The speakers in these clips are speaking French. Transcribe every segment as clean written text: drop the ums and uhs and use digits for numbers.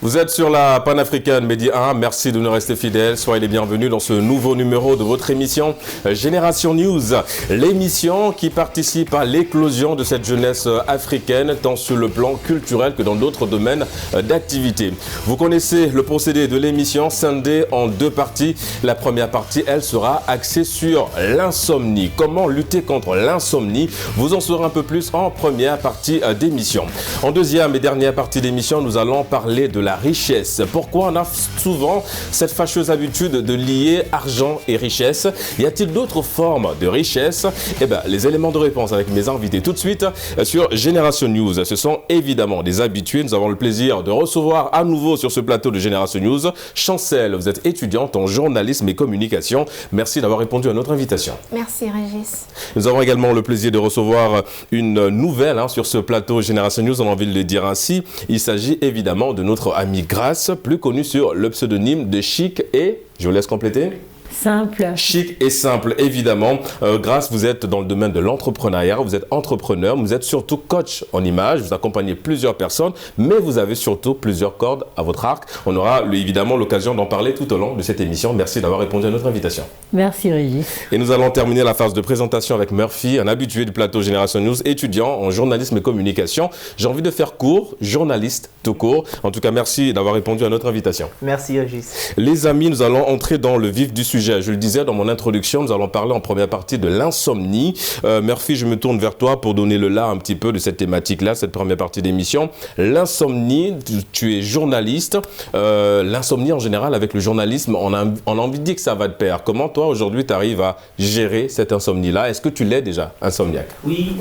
Vous êtes sur la Panafricaine Média 1, merci de nous rester fidèles. Soyez les bienvenus dans ce nouveau numéro de votre émission Génération News. L'émission qui participe à l'éclosion de cette jeunesse africaine, tant sur le plan culturel que dans d'autres domaines d'activité. Vous connaissez le procédé de l'émission, scindée en deux parties. La première partie, elle sera axée sur l'insomnie. Comment lutter contre l'insomnie? Vous en saurez un peu plus en première partie d'émission. En deuxième et dernière partie d'émission, nous allons parler de la richesse. Pourquoi on a souvent cette fâcheuse habitude de lier argent et richesse? Y a-t-il d'autres formes de richesse? Eh bien, les éléments de réponse avec mes invités tout de suite sur Génération News. Ce sont évidemment des habitués. Nous avons le plaisir de recevoir à nouveau sur ce plateau de Génération News Chancel. Vous êtes étudiante en journalisme et communication. Merci d'avoir répondu à notre invitation. Merci Régis. Nous avons également le plaisir de recevoir une nouvelle sur ce plateau Génération News, on a envie de le dire ainsi. Il s'agit évidemment de notre ami Grace, plus connu sur le pseudonyme de Chic et... Je vous laisse compléter. Simple. Chic et simple, évidemment. Grace, vous êtes dans le domaine de l'entrepreneuriat, vous êtes entrepreneur, vous êtes surtout coach en image, vous accompagnez plusieurs personnes, mais vous avez surtout plusieurs cordes à votre arc. On aura évidemment l'occasion d'en parler tout au long de cette émission. Merci d'avoir répondu à notre invitation. Merci Régis. Et nous allons terminer la phase de présentation avec Murphy, un habitué du plateau Génération News, étudiant en journalisme et communication. J'ai envie de faire court, journaliste tout court. En tout cas, merci d'avoir répondu à notre invitation. Merci Régis. Les amis, nous allons entrer dans le vif du sujet. Je le disais dans mon introduction, nous allons parler en première partie de l'insomnie. Murphy, je me tourne vers toi pour donner le là un petit peu de cette thématique-là, cette première partie d'émission. L'insomnie, tu es journaliste. L'insomnie en général avec le journalisme, on a envie de dire que ça va de pair. Comment toi aujourd'hui tu arrives à gérer cette insomnie-là? Est-ce que tu l'es déjà, insomniaque? Oui,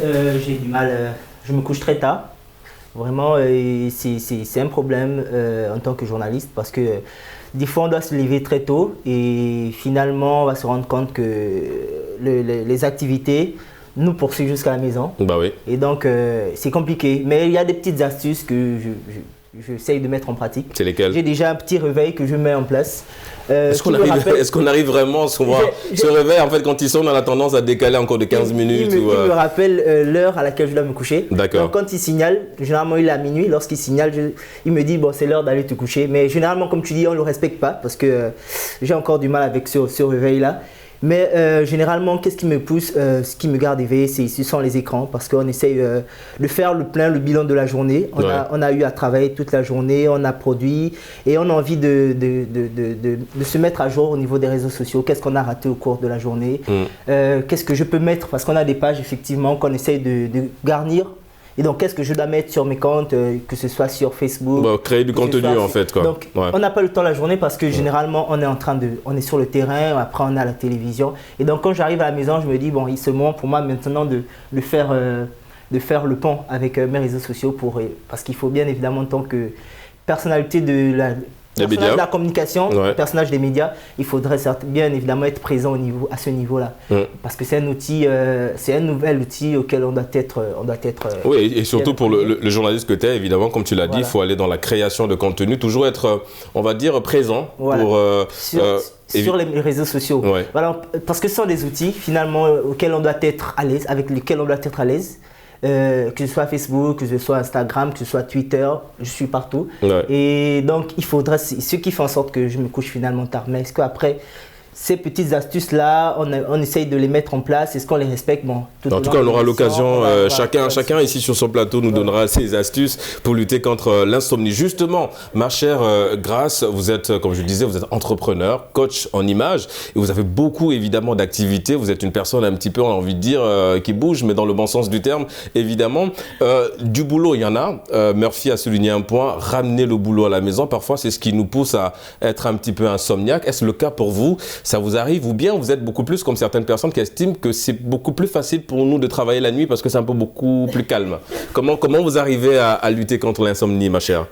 j'ai du mal. Je me couche très tard. Vraiment, c'est un problème en tant que journaliste parce que des fois, on doit se lever très tôt et finalement, on va se rendre compte que les activités nous poursuivent jusqu'à la maison. Bah oui. Et donc, c'est compliqué. Mais il y a des petites astuces que j'essaye de mettre en pratique. C'est lesquelles? J'ai déjà un petit réveil que je mets en place. Est-ce qu'on arrive vraiment souvent ce réveil, en fait, quand ils sonne, on a tendance à décaler encore de 15 minutes Il me rappelle l'heure à laquelle je dois me coucher. D'accord. Donc, quand il signale, généralement il est à minuit, lorsqu'il signale, il me dit bon, c'est l'heure d'aller te coucher. Mais généralement, comme tu dis, on ne le respecte pas parce que j'ai encore du mal avec ce réveil-là. Mais généralement, qu'est-ce qui me pousse, ce qui me garde éveillé, ce sont les écrans parce qu'on essaye de faire le bilan de la journée. On a eu à travailler toute la journée, on a produit et on a envie de se mettre à jour au niveau des réseaux sociaux. Qu'est-ce qu'on a raté au cours de la journée? Qu'est-ce que je peux mettre? Parce qu'on a des pages effectivement qu'on essaye de garnir. Et donc, qu'est-ce que je dois mettre sur mes comptes, que ce soit sur Facebook? Créer du contenu en fait, quoi. Donc, on n'a pas le temps la journée parce que généralement, on est sur le terrain, après on a la télévision. Et donc, quand j'arrive à la maison, je me dis, bon, il se moment pour moi maintenant de faire le pont avec mes réseaux sociaux parce qu'il faut bien évidemment, en tant que personnalité de la communication, personnage des médias, il faudrait bien évidemment être présent à ce niveau-là. Parce que c'est un outil, c'est un nouvel outil auquel on doit être. Oui, et surtout pour le journaliste que tu es, évidemment, comme tu l'as dit, il faut aller dans la création de contenu, toujours être, on va dire, présent pour... sur les réseaux sociaux. Voilà, parce que ce sont des outils finalement auxquels on doit être à l'aise, avec lesquels on doit être à l'aise. Que ce soit Facebook, que ce soit Instagram, que ce soit Twitter, je suis partout. Et donc, il faudrait, ce qui fait en sorte que je me couche finalement tard. Mais est-ce qu'après, ces petites astuces-là, on essaye de les mettre en place? Est-ce qu'on les respecte? En tout cas, on aura l'occasion, chacun ici sur son plateau nous donnera ses astuces pour lutter contre l'insomnie. Justement, ma chère Grace, vous êtes, comme je le disais, vous êtes entrepreneur, coach en image, et vous avez beaucoup évidemment d'activités. Vous êtes une personne un petit peu, on a envie de dire, qui bouge, mais dans le bon sens du terme, évidemment. Du boulot, il y en a. Murphy a souligné un point, ramener le boulot à la maison, parfois c'est ce qui nous pousse à être un petit peu insomniaque. Est-ce le cas pour vous? Ça vous arrive, ou bien vous êtes beaucoup plus comme certaines personnes qui estiment que c'est beaucoup plus facile pour nous de travailler la nuit parce que c'est un peu beaucoup plus calme? Comment vous arrivez à lutter contre l'insomnie, ma chère?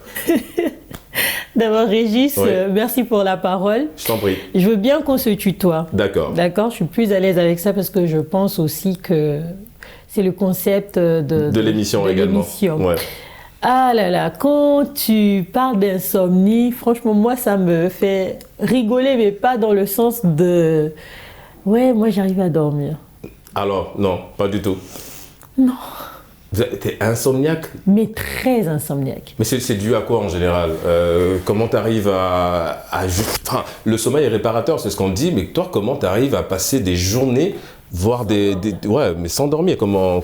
D'abord, Régis, merci pour la parole. Je t'en prie. Je veux bien qu'on se tutoie. D'accord. D'accord, je suis plus à l'aise avec ça parce que je pense aussi que c'est le concept de l'émission également. Ouais. Ah là là, quand tu parles d'insomnie, franchement, moi, ça me fait rigoler, mais pas dans le sens de... Ouais, moi, j'arrive à dormir. Alors, non, pas du tout. Non. T'es insomniaque? Mais très insomniaque. Mais c'est dû à quoi en général? Comment tu arrives Enfin, le sommeil est réparateur, c'est ce qu'on dit, mais toi, comment tu arrives à passer des journées, voire ouais, mais sans dormir? Comment...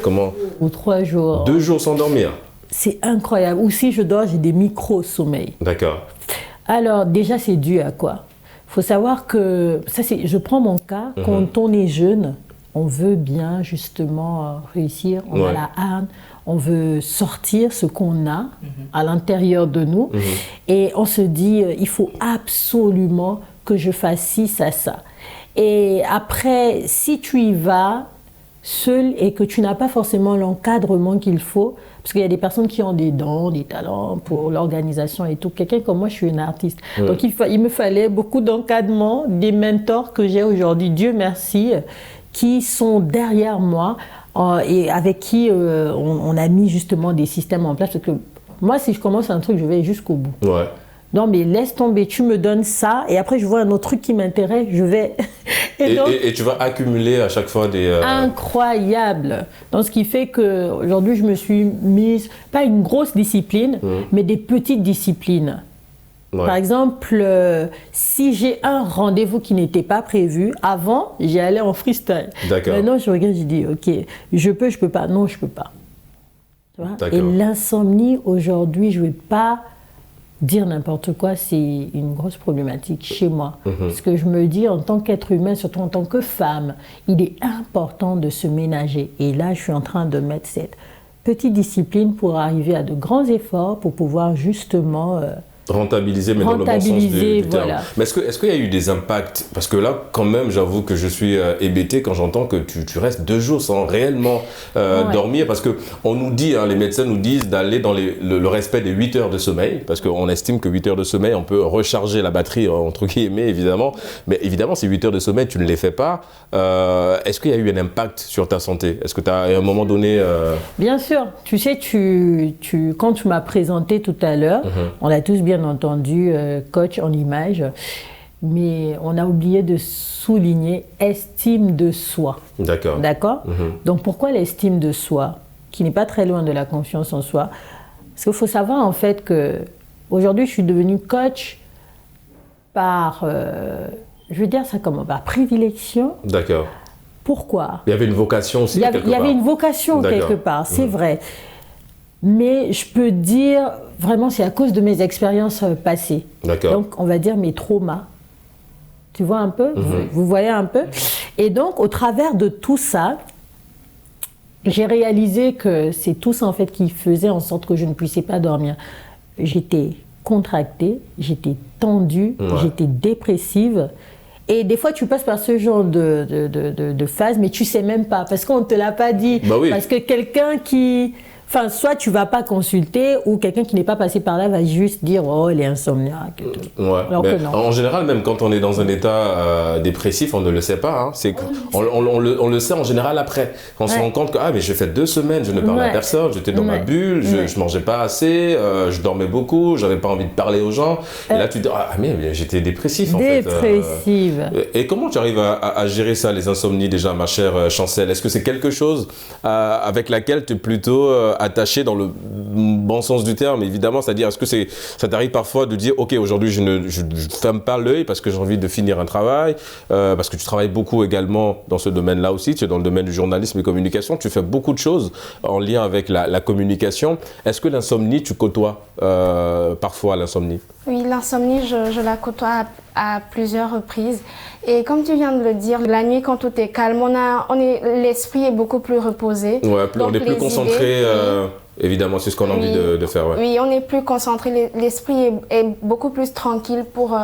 Ou 3 jours. 2 jours sans dormir? C'est incroyable. Ou si je dors, j'ai des micro-sommeils. D'accord. Alors, déjà, c'est dû à quoi? Il faut savoir que, je prends mon cas, quand on est jeune, on veut bien justement réussir, on a la hâte, on veut sortir ce qu'on a à l'intérieur de nous et on se dit il faut absolument que je fasse ci, ça. Et après, si tu y vas seul et que tu n'as pas forcément l'encadrement qu'il faut, parce qu'il y a des personnes qui ont des dons, des talents pour l'organisation et tout. Quelqu'un comme moi, je suis une artiste. Donc il me fallait beaucoup d'encadrement, des mentors que j'ai aujourd'hui, Dieu merci, qui sont derrière moi et avec qui on a mis justement des systèmes en place. Parce que moi, si je commence un truc, je vais jusqu'au bout. Ouais. Non, mais laisse tomber, tu me donnes ça et après je vois un autre truc qui m'intéresse, je vais... Et tu vas accumuler à chaque fois des... Incroyable. Donc ce qui fait qu'aujourd'hui, je me suis mise, pas une grosse discipline, mais des petites disciplines. Ouais. Par exemple, si j'ai un rendez-vous qui n'était pas prévu, avant, j'y allais en freestyle. D'accord. Maintenant, je regarde, je dis, ok, je peux pas. Non, je peux pas. Tu vois? Et l'insomnie, aujourd'hui, je ne vais pas dire n'importe quoi, c'est une grosse problématique chez moi. Parce que je me dis, en tant qu'être humain, surtout en tant que femme, il est important de se ménager. Et là, je suis en train de mettre cette petite discipline pour arriver à de grands efforts, pour pouvoir justement... rentabiliser, mais dans le bon sens du terme. Voilà. Mais est-ce qu'il y a eu des impacts? Parce que là, quand même, j'avoue que je suis hébété quand j'entends que tu restes 2 jours sans réellement dormir. Parce qu'on nous dit, les médecins nous disent d'aller dans le respect des 8 heures de sommeil. Parce qu'on estime que 8 heures de sommeil, on peut recharger la batterie, entre guillemets, évidemment. Mais évidemment, ces 8 heures de sommeil, tu ne les fais pas. Est-ce qu'il y a eu un impact sur ta santé? Est-ce que tu as, à un moment donné... Bien sûr. Tu sais, quand tu m'as présenté tout à l'heure, on a tous bien entendu coach en image, mais on a oublié de souligner estime de soi. D'accord. D'accord. Donc pourquoi l'estime de soi, qui n'est pas très loin de la confiance en soi? Parce qu'il faut savoir en fait que aujourd'hui je suis devenue coach par, je veux dire ça comment, par prédilection. D'accord. Pourquoi? Il y avait une vocation aussi quelque part. Il y avait une vocation quelque part, c'est vrai. Mais je peux dire, vraiment, c'est à cause de mes expériences passées. D'accord. Donc, on va dire mes traumas. Tu vois un peu? Vous voyez un peu? Et donc, au travers de tout ça, j'ai réalisé que c'est tout ça, en fait, qui faisait en sorte que je ne puissais pas dormir. J'étais contractée, j'étais tendue, j'étais dépressive. Et des fois, tu passes par ce genre de phase, mais tu ne sais même pas, parce qu'on ne te l'a pas dit. Bah oui. Parce que quelqu'un qui... Enfin, soit tu ne vas pas consulter, ou quelqu'un qui n'est pas passé par là va juste dire « Oh, elle est insomniaque ». Alors que non. En général, même quand on est dans un état dépressif, on ne le sait pas. Hein. On le sait en général après. On se rend compte que mais j'ai fait 2 semaines, je ne parlais à personne, j'étais dans ma bulle, je ne mangeais pas assez, je dormais beaucoup, je n'avais pas envie de parler aux gens. Et là, tu te dis « Ah, mais j'étais dépressif en fait ». Dépressive. Et comment tu arrives à gérer ça, les insomnies déjà, ma chère Chancel? Est-ce que c'est quelque chose avec laquelle tu es plutôt... attaché dans le bon sens du terme, évidemment, c'est-à-dire est-ce que ça t'arrive parfois de dire ok, aujourd'hui je ne ferme pas l'œil parce que j'ai envie de finir un travail, parce que tu travailles beaucoup également dans ce domaine-là aussi, tu es dans le domaine du journalisme et communication, tu fais beaucoup de choses en lien avec la communication. Est-ce que l'insomnie, tu côtoies parfois l'insomnie? Oui, l'insomnie, je la côtoie à plusieurs reprises. Et comme tu viens de le dire, la nuit, quand tout est calme, l'esprit est beaucoup plus reposé. Ouais, on est plus concentré, évidemment, c'est ce qu'on a envie de faire. Ouais. Oui, on est plus concentré, l'esprit est beaucoup plus tranquille pour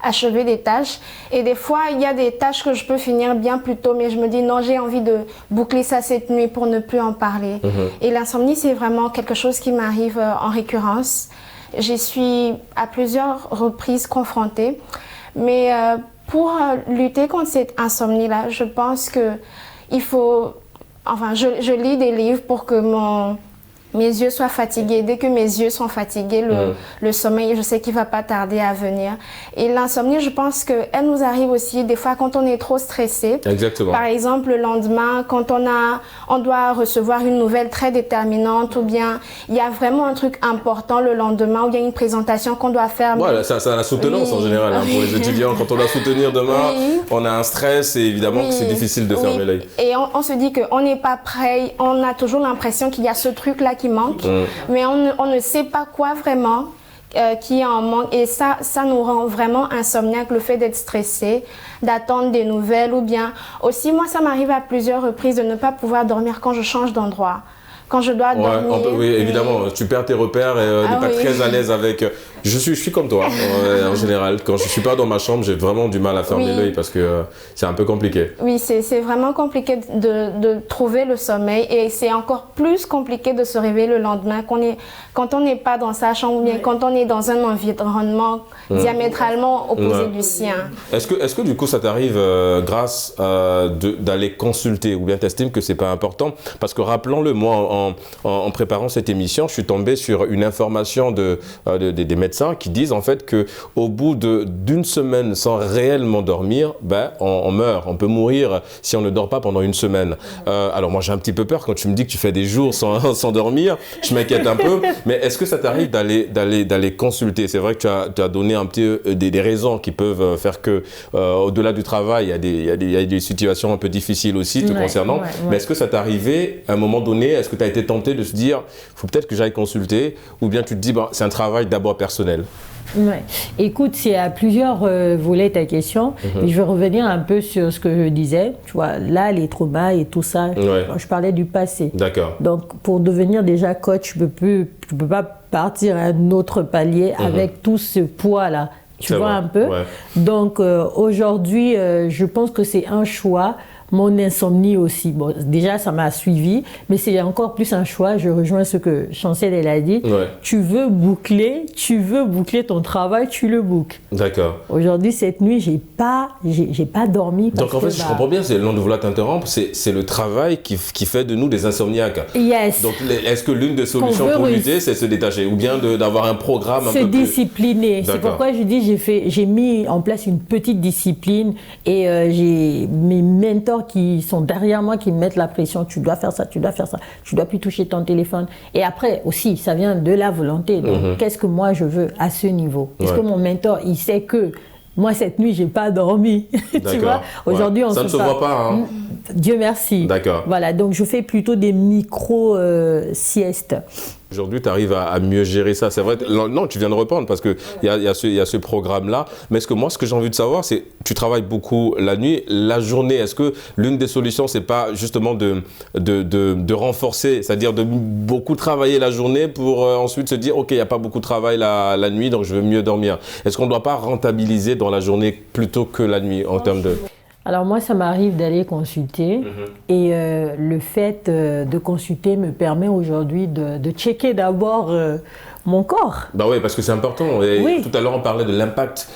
achever des tâches. Et des fois, il y a des tâches que je peux finir bien plus tôt, mais je me dis non, j'ai envie de boucler ça cette nuit pour ne plus en parler. Et l'insomnie, c'est vraiment quelque chose qui m'arrive en récurrence. J'y suis à plusieurs reprises confrontée. Mais pour lutter contre cette insomnie-là, je pense qu'il faut... Enfin, je lis des livres pour que mes yeux soient fatigués. Dès que mes yeux sont fatigués, le sommeil, je sais qu'il ne va pas tarder à venir. Et l'insomnie, je pense qu'elle nous arrive aussi des fois quand on est trop stressé. Exactement. Par exemple, le lendemain, quand on doit recevoir une nouvelle très déterminante ou bien il y a vraiment un truc important le lendemain ou il y a une présentation qu'on doit faire. Voilà, ça a la soutenance en général. Hein, pour les étudiants, quand on doit soutenir demain, on a un stress et évidemment que c'est difficile de fermer l'œil. Et on se dit qu'on n'est pas prêt, on a toujours l'impression qu'il y a ce truc-là qui manque, mais on ne sait pas quoi vraiment qui en manque. Et ça nous rend vraiment insomniaque, le fait d'être stressé, d'attendre des nouvelles ou bien... Aussi, moi, ça m'arrive à plusieurs reprises de ne pas pouvoir dormir quand je change d'endroit. Quand je dois dormir... Oui, évidemment, tu perds tes repères et tu n'es pas très à l'aise avec... Je suis comme toi, en général. Quand je ne suis pas dans ma chambre, j'ai vraiment du mal à fermer l'œil parce que c'est un peu compliqué. Oui, c'est vraiment compliqué de trouver le sommeil et c'est encore plus compliqué de se réveiller le lendemain quand on n'est pas dans sa chambre ou bien quand on est dans un environnement diamétralement opposé du sien. Est-ce que du coup ça t'arrive grâce d'aller consulter ou bien t'estimes que c'est pas important? Parce que rappelons-le, moi en préparant cette émission, je suis tombé sur une information des médecins qui disent en fait qu'au bout d'une semaine sans réellement dormir, on meurt, on peut mourir si on ne dort pas pendant une semaine. Alors moi j'ai un petit peu peur quand tu me dis que tu fais des jours sans dormir, je m'inquiète un peu, mais est-ce que ça t'arrive d'aller consulter? C'est vrai que tu as donné un petit des raisons qui peuvent faire que au-delà du travail, il y a des situations un peu difficiles aussi te concernant, mais est-ce que ça t'est arrivé à un moment donné, est-ce que tu as été tenté de se dire faut peut-être que j'aille consulter, ou bien tu te dis c'est un travail d'abord personnel? Ouais. Écoute, c'est à plusieurs volets ta question. Et je vais revenir un peu sur ce que je disais. Tu vois, là, les traumas et tout ça, je parlais du passé. D'accord. Donc, pour devenir déjà coach, tu peux pas partir à un autre palier avec tout ce poids-là. Tu vois un peu. Donc, aujourd'hui, je pense que c'est un choix. Mon insomnie aussi, bon, déjà ça m'a suivi, mais c'est encore plus un choix. Je rejoins ce que Chancel elle a dit. Tu veux boucler ton travail, tu le boucles. D'accord. Aujourd'hui, cette nuit, j'ai pas dormi. Donc en fait, si je comprends bien, c'est l'on de vouloir t'interrompre, c'est le travail qui fait de nous des insomniaques. Yes. Donc est-ce que l'une des solutions pour lutter, c'est se détacher ou bien d'avoir un programme un peu plus... Se discipliner. C'est pourquoi je dis j'ai mis en place une petite discipline et j'ai mes mentors qui sont derrière moi qui me mettent la pression. Tu dois faire ça, tu dois faire ça, tu dois plus toucher ton téléphone. Et après aussi, ça vient de la volonté. Donc, qu'est-ce que moi je veux à ce niveau? Est-ce que mon mentor, il sait que moi, cette nuit, j'ai pas dormi. Tu vois, aujourd'hui, on ça ne se voit pas. Hein. Dieu merci. D'accord. Voilà, donc je fais plutôt des micro-siestes. Aujourd'hui, tu arrives à mieux gérer ça. C'est vrai, non, tu viens de répondre parce qu'il y a ce programme-là. Mais ce que j'ai envie de savoir, c'est tu travailles beaucoup la nuit, la journée. Est-ce que l'une des solutions, c'est pas justement de renforcer, c'est-à-dire de beaucoup travailler la journée pour ensuite se dire, OK, il n'y a pas beaucoup de travail la nuit, donc je veux mieux dormir. Est-ce qu'on ne doit pas rentabiliser dans la journée plutôt que la nuit en termes de... Alors moi, ça m'arrive d'aller consulter et le fait de consulter me permet aujourd'hui de checker d'abord mon corps. Bah oui, parce que c'est important. Et tout à l'heure, on parlait de l'impact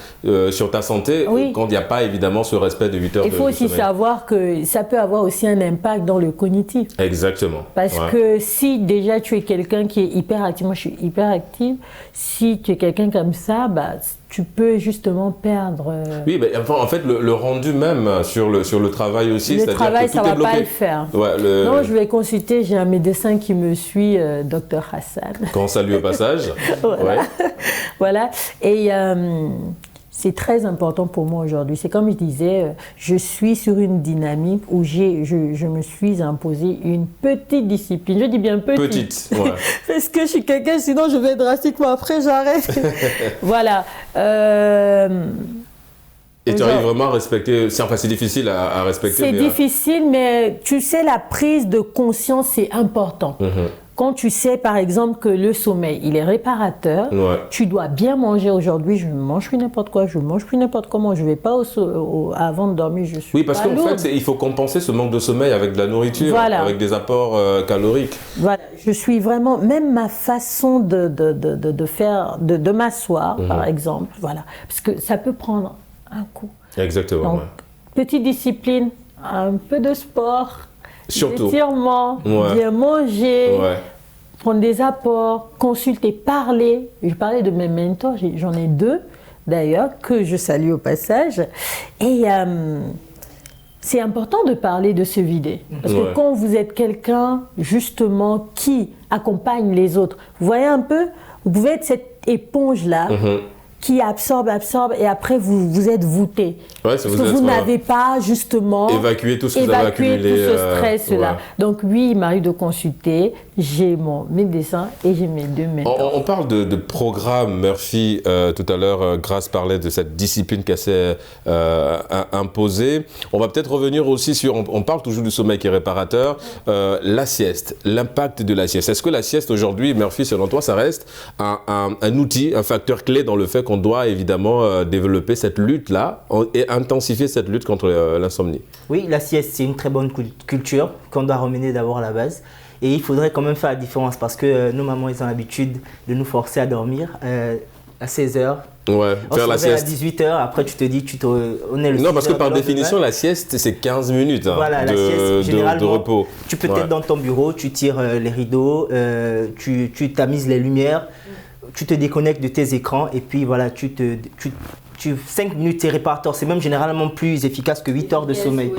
sur ta santé quand il n'y a pas évidemment ce respect de 8 heures de sommeil. Il faut aussi savoir que ça peut avoir aussi un impact dans le cognitif. Exactement. Parce que si déjà tu es quelqu'un qui est hyperactif, moi je suis hyperactive, si tu es quelqu'un comme ça, tu peux justement perdre... Oui, en fait, le rendu même sur le travail aussi, le travail, ça ne va pas le faire. Non, je vais consulter, j'ai un médecin qui me suit, Dr Hassan. Qu'on salue au passage. Voilà. Et c'est très important pour moi aujourd'hui. C'est comme je disais, je suis sur une dynamique où je me suis imposé une petite discipline. Je dis bien petite. Parce que je suis quelqu'un, sinon je vais drastiquement après, j'arrête. Voilà. Et tu arrives vraiment à respecter, c'est difficile à respecter. C'est difficile, mais tu sais, la prise de conscience, c'est important. Quand tu sais, par exemple, que le sommeil, il est réparateur, tu dois bien manger aujourd'hui. Je ne mange plus n'importe quoi, je ne mange plus n'importe comment. Je ne vais pas avant de dormir, je suis parce qu'en fait, il faut compenser ce manque de sommeil avec de la nourriture, avec des apports caloriques. Voilà, je suis vraiment, même ma façon de faire, de m'asseoir, par exemple, voilà. Parce que ça peut prendre un coup. Exactement. Donc, petite discipline, un peu de sport. Surtout. Étirement, bien manger, prendre des apports, consulter, parler. Je parlais de mes mentors, j'en ai 2 d'ailleurs, que je salue au passage. Et c'est important de parler, de se vider. Parce que quand vous êtes quelqu'un, justement, qui accompagne les autres, vous voyez un peu, vous pouvez être cette éponge-là, qui absorbe, et après vous êtes voûté. Parce que vous n'avez pas justement évacué tout ce que vous avez accumulé. Tout ce stress-là. Donc oui, il m'arrive de consulter, j'ai mon médecin et j'ai mes 2 mentors. On parle de programme, Murphy. Tout à l'heure, Grace parlait de cette discipline qu'elle s'est imposée. On va peut-être revenir aussi sur, on parle toujours du sommeil qui est réparateur, la sieste, l'impact de la sieste. Est-ce que la sieste aujourd'hui, Murphy, selon toi, ça reste un outil, un facteur clé dans le fait qu'on doit évidemment développer cette lutte-là et intensifier cette lutte contre l'insomnie? Oui, la sieste, c'est une très bonne culture qu'on doit ramener d'abord à la base. Et il faudrait quand même faire la différence parce que nos mamans, ils ont l'habitude de nous forcer à dormir à 16h. Ouais, faire la sieste. À 18h, après tu te dis, on est le Non, parce que par définition, la sieste, c'est 15 minutes voilà, la sieste, de repos. Tu peux être dans ton bureau, tu tires les rideaux, tu tamises les lumières, tu te déconnectes de tes écrans et puis voilà, 5 minutes, c'est réparateur. C'est même généralement plus efficace que 8 heures de sommeil.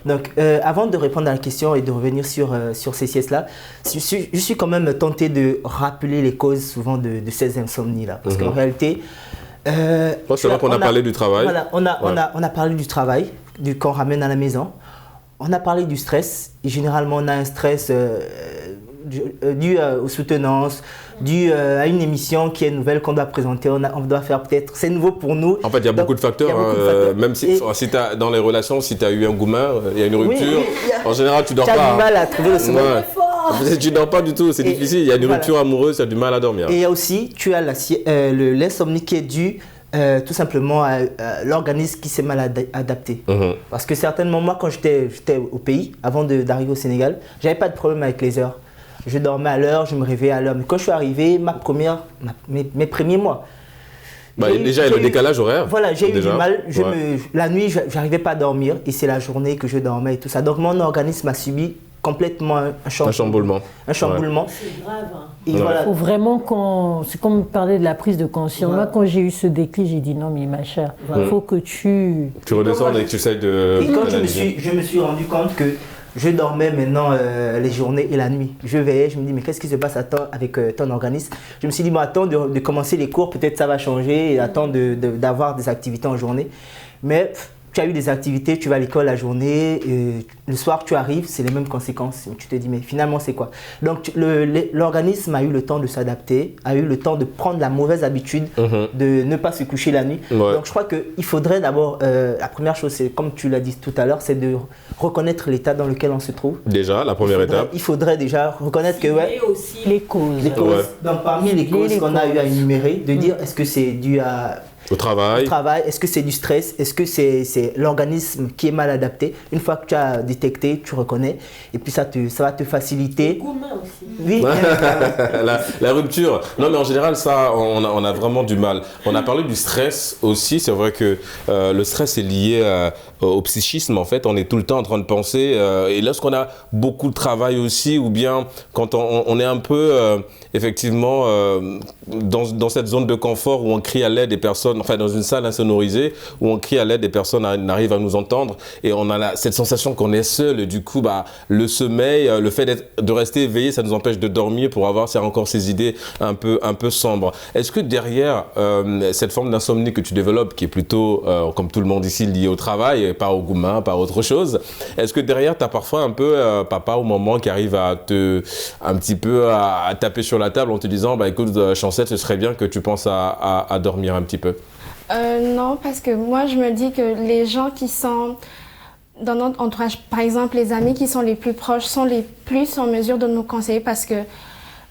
Donc, avant de répondre à la question et de revenir sur ces siestes-là, je suis quand même tenté de rappeler les causes souvent de ces insomnies-là. Parce qu'en réalité... c'est vrai qu'on a parlé du travail. Voilà, on a parlé du travail qu'on ramène à la maison. On a parlé du stress. Et généralement, on a un stress dû aux soutenances, dû à une émission qui est nouvelle qu'on doit présenter, on doit faire peut-être, c'est nouveau pour nous. En fait, il y a beaucoup de facteurs, même si dans les relations, si tu as eu un gourmand, il y a une rupture, en général, tu dors pas. Tu as du mal à trouver le sommeil. Tu dors pas du tout, c'est difficile, il y a une rupture amoureuse, tu as du mal à dormir. Et il y a aussi, tu as l'insomnie qui est due tout simplement à l'organisme qui s'est mal adapté. Parce que certainement, moi, quand j'étais au pays, avant d'arriver au Sénégal, j'avais pas de problème avec les heures. Je dormais à l'heure, je me réveillais à l'heure. Mais quand je suis arrivé, mes premiers mois, déjà, il y a le décalage horaire. Voilà, j'ai eu du mal. La nuit, je n'arrivais pas à dormir et c'est la journée que je dormais et tout ça. Donc, mon organisme a subi complètement un chamboulement. C'est grave. Il faut vraiment c'est comme parler de la prise de conscience. Moi, quand j'ai eu ce déclic, j'ai dit non, mais ma chère, il faut que tu redescendes et que tu essayes de... Et quand je me suis rendu compte que je dormais maintenant les journées et la nuit. Je veillais, je me dis, mais qu'est-ce qui se passe avec ton organisme? Je me suis dit, bon, attends de commencer les cours, peut-être ça va changer, et attends d'avoir des activités en journée. Mais tu as eu des activités, tu vas à l'école la journée, et le soir tu arrives, c'est les mêmes conséquences. Tu te dis, mais finalement c'est quoi? Donc l'organisme a eu le temps de s'adapter, a eu le temps de prendre la mauvaise habitude de ne pas se coucher la nuit. Donc je crois qu'il faudrait d'abord, la première chose, c'est comme tu l'as dit tout à l'heure, c'est de reconnaître l'état dans lequel on se trouve. Déjà, la première étape. Il faudrait déjà reconnaître que... Et aussi les causes. Donc parmi les causes qu'on a eu à énumérer, de dire est-ce que c'est dû au travail, est-ce que c'est du stress, est-ce que c'est l'organisme qui est mal adapté? Une fois que tu as détecté, tu reconnais et puis ça va te faciliter. Les gourmands aussi. Oui. la rupture. Non mais en général ça, on a vraiment du mal. On a parlé du stress aussi, c'est vrai que le stress est lié au psychisme en fait. On est tout le temps en train de penser et lorsqu'on a beaucoup de travail aussi ou bien quand on est un peu effectivement dans cette zone de confort où on crie à l'aide des personnes, enfin dans une salle insonorisée où on crie à l'aide, des personnes arrivent à nous entendre et on a cette sensation qu'on est seul et du coup le sommeil, le fait de rester éveillé, ça nous empêche de dormir pour avoir encore ces idées un peu sombres. Est-ce que derrière cette forme d'insomnie que tu développes, qui est plutôt comme tout le monde ici liée au travail, pas au gourmand, pas à autre chose, est-ce que derrière tu as parfois un peu papa ou maman qui arrive à taper sur la table en te disant écoute Chancette, ce serait bien que tu penses à dormir un petit peu? Non, parce que moi je me dis que les gens qui sont dans notre entourage, par exemple les amis qui sont les plus proches, sont les plus en mesure de nous conseiller parce que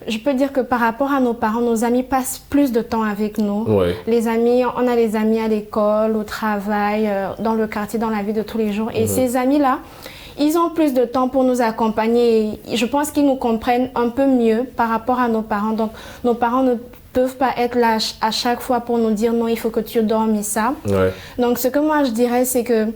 je peux dire que par rapport à nos parents, nos amis passent plus de temps avec nous. Les amis, on a les amis à l'école, au travail, dans le quartier, dans la vie de tous les jours. Et ces amis-là, ils ont plus de temps pour nous accompagner. Et je pense qu'ils nous comprennent un peu mieux par rapport à nos parents. Donc nos parents ne peuvent pas être là à chaque fois pour nous dire non, il faut que tu dormes ça. Donc ce que moi je dirais, c'est que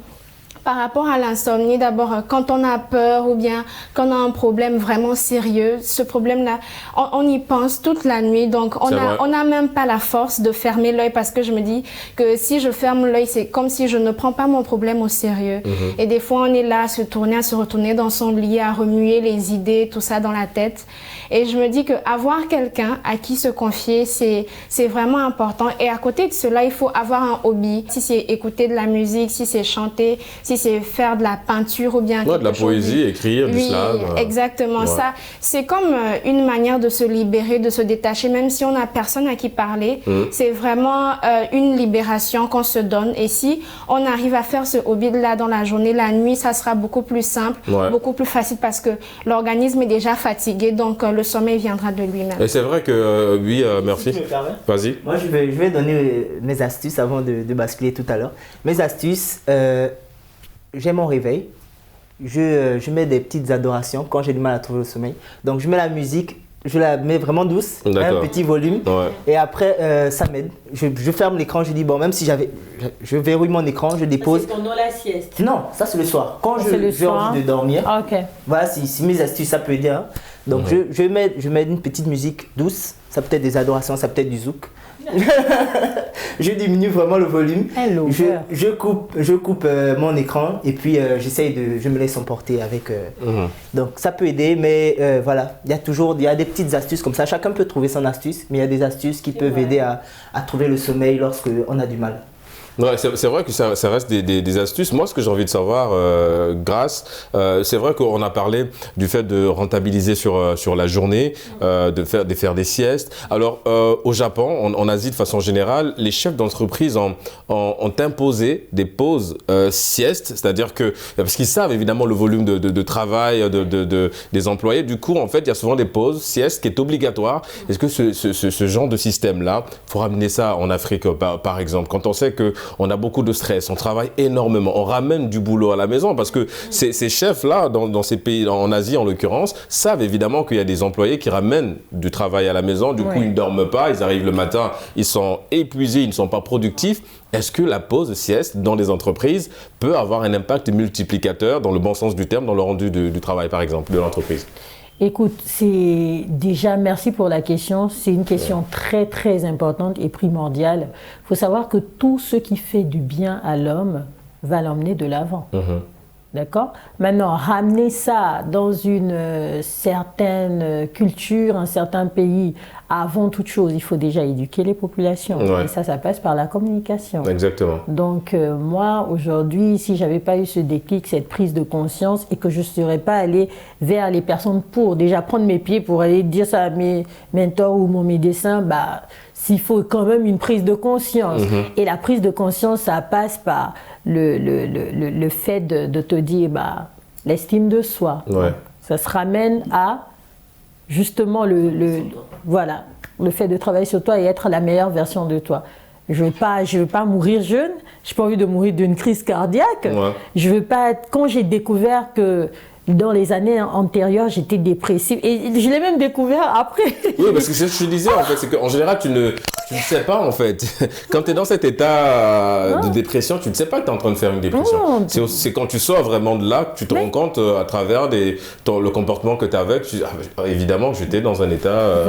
Par rapport à l'insomnie, d'abord, quand on a peur ou bien quand on a un problème vraiment sérieux, ce problème-là, on y pense toute la nuit. Donc, on n'a même pas la force de fermer l'œil parce que je me dis que si je ferme l'œil, c'est comme si je ne prends pas mon problème au sérieux. Et des fois, on est là à se tourner, à se retourner dans son lit, à remuer les idées, tout ça dans la tête. Et je me dis qu'avoir quelqu'un à qui se confier, c'est vraiment important. Et à côté de cela, il faut avoir un hobby. Si c'est écouter de la musique, si c'est chanter, si c'est faire de la peinture ou bien de la poésie, écrire, du slam. Exactement. Ça, c'est comme une manière de se libérer, de se détacher, même si on n'a personne à qui parler. C'est vraiment une libération qu'on se donne. Et si on arrive à faire ce hobby-là dans la journée, la nuit, ça sera beaucoup plus simple, beaucoup plus facile parce que l'organisme est déjà fatigué, donc le sommeil viendra de lui-même. Et c'est vrai que, oui, Murphy, vas-y. Moi, je vais donner mes astuces avant de basculer tout à l'heure. Mes astuces, j'ai mon réveil. Je mets des petites adorations quand j'ai du mal à trouver le sommeil. Donc, je mets la musique, je la mets vraiment douce, un petit volume. Et après, ça m'aide. Je ferme l'écran, je dis, bon, même si je verrouille mon écran, je dépose. C'est pendant la sieste? Non, ça c'est le soir. Quand j'ai envie de dormir, voilà, si mes astuces, ça peut aider. Hein. Donc, je mets une petite musique douce. Ça peut être des adorations, ça peut être du zouk. Je diminue vraiment le volume. Je coupe mon écran et puis je me laisse emporter avec. Donc ça peut aider, mais voilà, il y a des petites astuces comme ça. Chacun peut trouver son astuce, mais il y a des astuces qui peuvent aider à trouver le sommeil lorsqu'on a du mal. Ouais, c'est vrai que ça reste des astuces. Moi, ce que j'ai envie de savoir, c'est vrai qu'on a parlé du fait de rentabiliser sur la journée, de faire des siestes. Alors, au Japon, en Asie de façon générale, les chefs d'entreprise ont imposé des pauses siestes, c'est-à-dire que, parce qu'ils savent évidemment le volume de travail des employés, du coup, en fait, il y a souvent des pauses siestes qui est obligatoire. Est-ce que ce genre de système-là, il faut ramener ça en Afrique, par exemple, quand on sait que on a beaucoup de stress, on travaille énormément, on ramène du boulot à la maison parce que ces chefs-là, dans ces pays, en Asie en l'occurrence, savent évidemment qu'il y a des employés qui ramènent du travail à la maison, du coup ils ne dorment pas, ils arrivent le matin, ils sont épuisés, ils ne sont pas productifs. Est-ce que la pause sieste dans les entreprises peut avoir un impact multiplicateur, dans le bon sens du terme, dans le rendu du travail par exemple, de l'entreprise ? Écoute, merci pour la question. C'est une question très très importante et primordiale. Il faut savoir que tout ce qui fait du bien à l'homme va l'emmener de l'avant. D'accord ? Maintenant, ramener ça dans une certaine culture, un certain pays, avant toute chose, il faut déjà éduquer les populations. Et ça passe par la communication. Exactement. Donc, moi, aujourd'hui, si je n'avais pas eu ce déclic, cette prise de conscience, et que je ne serais pas allée vers les personnes pour déjà prendre mes pieds, pour aller dire ça à mes mentors ou mon médecin, s'il faut quand même une prise de conscience. Et la prise de conscience, ça passe par le fait de te dire l'estime de soi. Ça se ramène à justement le fait de travailler sur toi et être la meilleure version de toi. Je veux pas mourir jeune, j'ai pas envie de mourir d'une crise cardiaque. Je veux pas quand j'ai découvert que dans les années antérieures, j'étais dépressive et je l'ai même découvert après. Oui, parce que c'est ce que je disais en fait, c'est qu'en général, tu ne sais pas en fait. Quand tu es dans cet état de dépression, tu ne sais pas que tu es en train de faire une dépression. C'est quand tu sors vraiment de là que tu te rends compte à travers le comportement que tu avais, évidemment que j'étais dans un état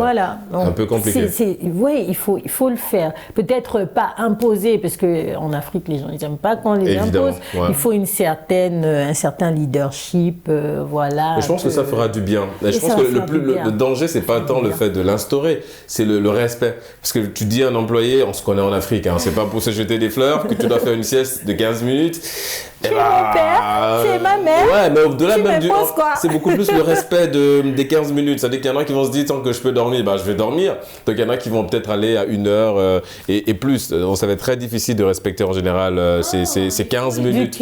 un peu compliqué. Oui, il faut le faire. Peut-être pas imposer, parce qu'en Afrique, les gens n'aiment pas quand on les impose. Il faut un certain leadership. Mais je pense que ça fera du bien. Je pense que le danger, c'est pas tant le fait de l'instaurer, c'est le respect. Parce que tu dis à un employé, on se connaît en Afrique, c'est pas pour se jeter des fleurs que tu dois faire une sieste de 15 minutes. Tu es mon père, tu es ma mère. Ouais, mais au-delà même c'est beaucoup plus le respect des 15 minutes. C'est-à-dire qu'il y en a qui vont se dire, tant que je peux dormir, je vais dormir. Donc il y en a qui vont peut-être aller à 1 heure et plus. Donc ça va être très difficile de respecter en général ces 15 minutes.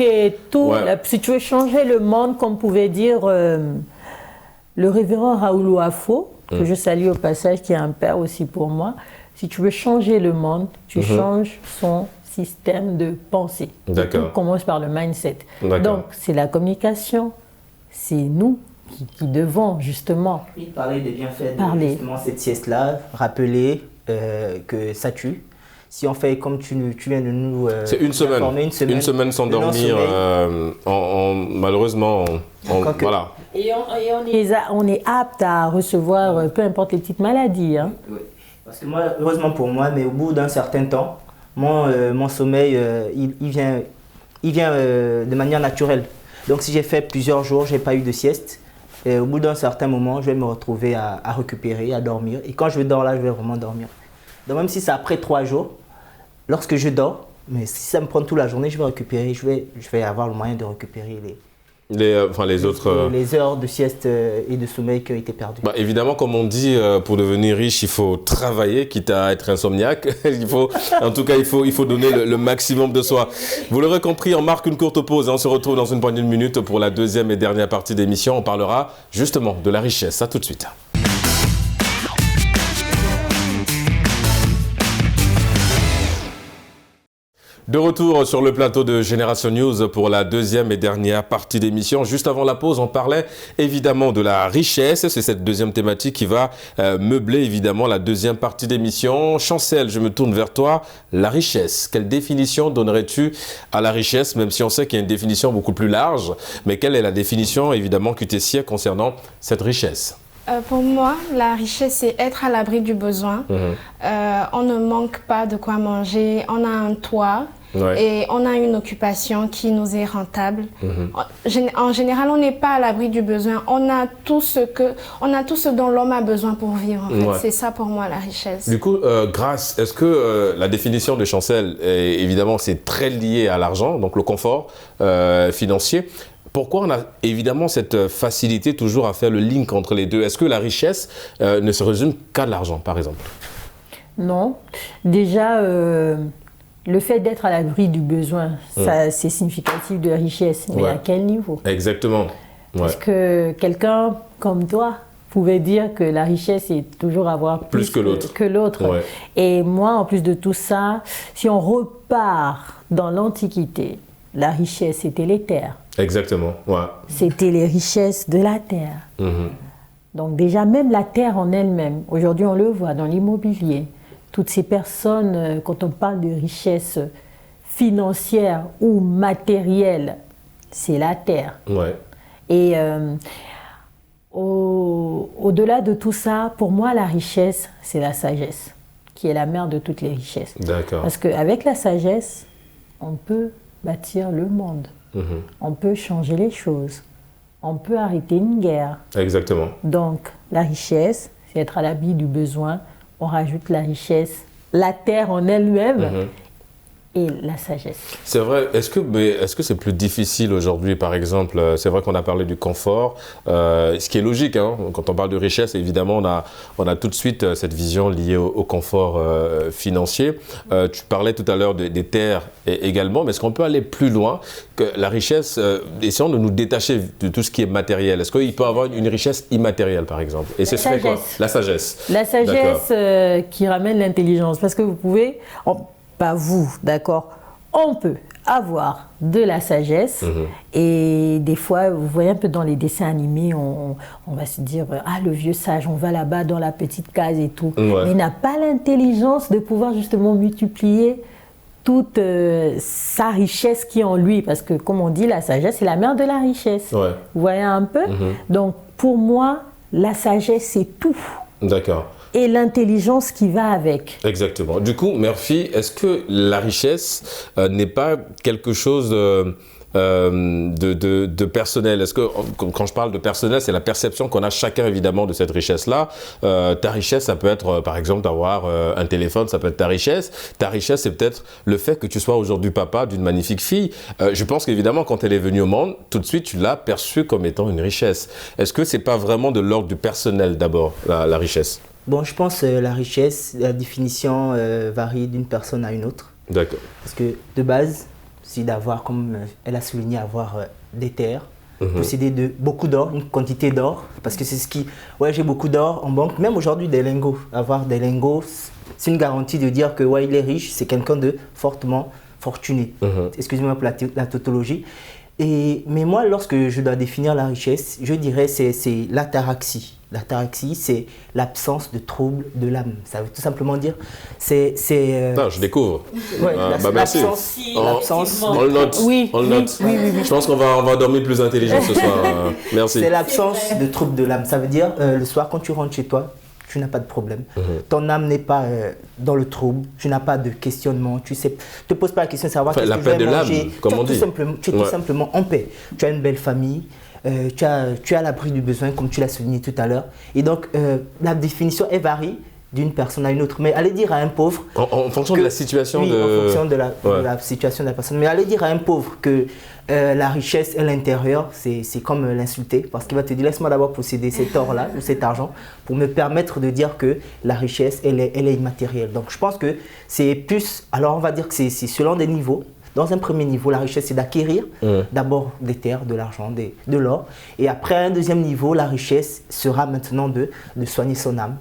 Si tu veux changer le monde, comme pouvait dire le révérend Raoul Ouafo, que je salue au passage, qui est un père aussi pour moi. Si tu veux changer le monde, tu changes son système de pensée. Tout commence par le mindset. Donc, c'est la communication, c'est nous qui devons justement parler des bienfaits de justement cette sieste-là, rappeler que ça tue. Si on fait comme tu viens de nous c'est une semaine. Une semaine sans dormir, malheureusement, voilà. Et on est apte à recevoir peu importe les petites maladies. Hein. Oui. Parce que moi, heureusement pour moi, mais au bout d'un certain temps, mon sommeil, il vient de manière naturelle. Donc si j'ai fait plusieurs jours, je n'ai pas eu de sieste, et au bout d'un certain moment, je vais me retrouver à récupérer, à dormir. Et quand je dors là, je vais vraiment dormir. Donc même si c'est après 3 jours, lorsque je dors, mais si ça me prend toute la journée, je vais récupérer, je vais avoir le moyen de récupérer les heures de sieste et de sommeil qui ont été perdues. Bah, évidemment, comme on dit, pour devenir riche, il faut travailler, quitte à être insomniaque. En tout cas, il faut donner le maximum de soi. Vous l'aurez compris, on marque une courte pause. On se retrouve dans une poignée de minutes pour la deuxième et dernière partie d'émission. On parlera justement de la richesse. À tout de suite. De retour sur le plateau de Génération News pour la deuxième et dernière partie d'émission. Juste avant la pause, on parlait évidemment de la richesse. C'est cette deuxième thématique qui va meubler évidemment la deuxième partie d'émission. Chancel, je me tourne vers toi. La richesse, quelle définition donnerais-tu à la richesse, même si on sait qu'il y a une définition beaucoup plus large, mais quelle est la définition évidemment QTCIA concernant cette richesse? Pour moi, la richesse, c'est être à l'abri du besoin. On ne manque pas de quoi manger, on a un toit. Ouais. Et on a une occupation qui nous est rentable. En général, on n'est pas à l'abri du besoin. On a tout ce dont l'homme a besoin pour vivre. En fait. Ouais. C'est ça pour moi la richesse. Du coup, Grâce, est-ce que la définition de Chancel, évidemment, c'est très lié à l'argent, donc le confort financier. Pourquoi on a évidemment cette facilité toujours à faire le link entre les deux? Est-ce que la richesse ne se résume qu'à l'argent, par exemple? Non. Déjà, le fait d'être à l'abri du besoin, ça, c'est significatif de richesse. Mais à quel niveau? Exactement. Parce que quelqu'un comme toi pouvait dire que la richesse, c'est toujours avoir plus que l'autre. Ouais. Et moi, en plus de tout ça, si on repart dans l'Antiquité, la richesse, c'était les terres. Exactement, ouais. C'était les richesses de la terre. Donc déjà, même la terre en elle-même, aujourd'hui on le voit dans l'immobilier, toutes ces personnes, quand on parle de richesse financière ou matérielle, c'est la terre. Ouais. Et au-delà de tout ça, pour moi, la richesse, c'est la sagesse, qui est la mère de toutes les richesses. D'accord. Parce qu'avec la sagesse, on peut bâtir le monde. On peut changer les choses. On peut arrêter une guerre. Exactement. Donc, la richesse, c'est être à l'abri du besoin. On rajoute la richesse, la terre en elle-même et la sagesse. C'est vrai. Est-ce que c'est plus difficile aujourd'hui, par exemple, c'est vrai qu'on a parlé du confort, ce qui est logique, hein, quand on parle de richesse, évidemment, on a tout de suite cette vision liée au confort financier. Tu parlais tout à l'heure des terres également, mais est-ce qu'on peut aller plus loin que la richesse, essayons de nous détacher de tout ce qui est matériel. Est-ce qu'il peut y avoir une richesse immatérielle, par exemple? Et ce serait quoi? La sagesse. La sagesse qui ramène l'intelligence, parce que vous pouvez... Pas vous, d'accord? On peut avoir de la sagesse et des fois, vous voyez un peu dans les dessins animés, on va se dire « Ah, le vieux sage, on va là-bas dans la petite case et tout. Mais il n'a pas l'intelligence de pouvoir justement multiplier toute sa richesse qui est en lui. Parce que, comme on dit, la sagesse, c'est la mère de la richesse. Ouais. Vous voyez un peu? Donc, pour moi, la sagesse, c'est tout. D'accord. Et l'intelligence qui va avec. Exactement. Du coup, Murphy, est-ce que la richesse n'est pas quelque chose de personnel? Est-ce que, quand je parle de personnel, c'est la perception qu'on a chacun évidemment de cette richesse-là. Ta richesse, ça peut être par exemple d'avoir un téléphone, ça peut être ta richesse. Ta richesse, c'est peut-être le fait que tu sois aujourd'hui papa d'une magnifique fille. Je pense qu'évidemment, quand elle est venue au monde, tout de suite, tu l'as perçue comme étant une richesse. Est-ce que c'est pas vraiment de l'ordre du personnel d'abord, la richesse? Bon, je pense que la richesse, la définition varie d'une personne à une autre. D'accord. Parce que de base, c'est d'avoir, comme elle a souligné, avoir des terres, posséder beaucoup d'or, une quantité d'or. Parce que c'est ce qui... Ouais, j'ai beaucoup d'or en banque. Même aujourd'hui, des lingots. Avoir des lingots, c'est une garantie de dire que ouais, il est riche, c'est quelqu'un de fortement fortuné. Excusez-moi pour la tautologie. Mais moi, lorsque je dois définir la richesse, je dirais c'est l'ataraxie. l'ataraxie, c'est l'absence de troubles de l'âme. Ça veut tout simplement dire, Non, je découvre. Ouais, merci. L'absence. On le note. Oui, On le note. oui. Je pense qu'on va dormir plus intelligent ce soir. Merci. C'est l'absence de troubles de l'âme. Ça veut dire, le soir, quand tu rentres chez toi, tu n'as pas de problème. Ton âme n'est pas dans le trouble, tu n'as pas de questionnement, tu ne te poses pas la question de savoir qu'est-ce que je vais manger. Comme on dit. Tu es tout simplement en paix. Tu as une belle famille, tu as l'abri du besoin, comme tu l'as souligné tout à l'heure. Et donc, la définition, elle varie d'une personne à une autre. Mais allez dire à un pauvre... En fonction de la situation oui, en fonction de la situation de la personne. Mais allez dire à un pauvre que la richesse est l'intérieur, c'est comme l'insulter. Parce qu'il va te dire, laisse-moi d'abord posséder cet or-là ou cet argent pour me permettre de dire que la richesse, elle est immatérielle. Donc je pense que c'est plus... Alors on va dire que c'est selon des niveaux. Dans un premier niveau, la richesse, c'est d'acquérir d'abord des terres, de l'argent, de l'or. Et après, un deuxième niveau, la richesse sera maintenant de soigner son âme,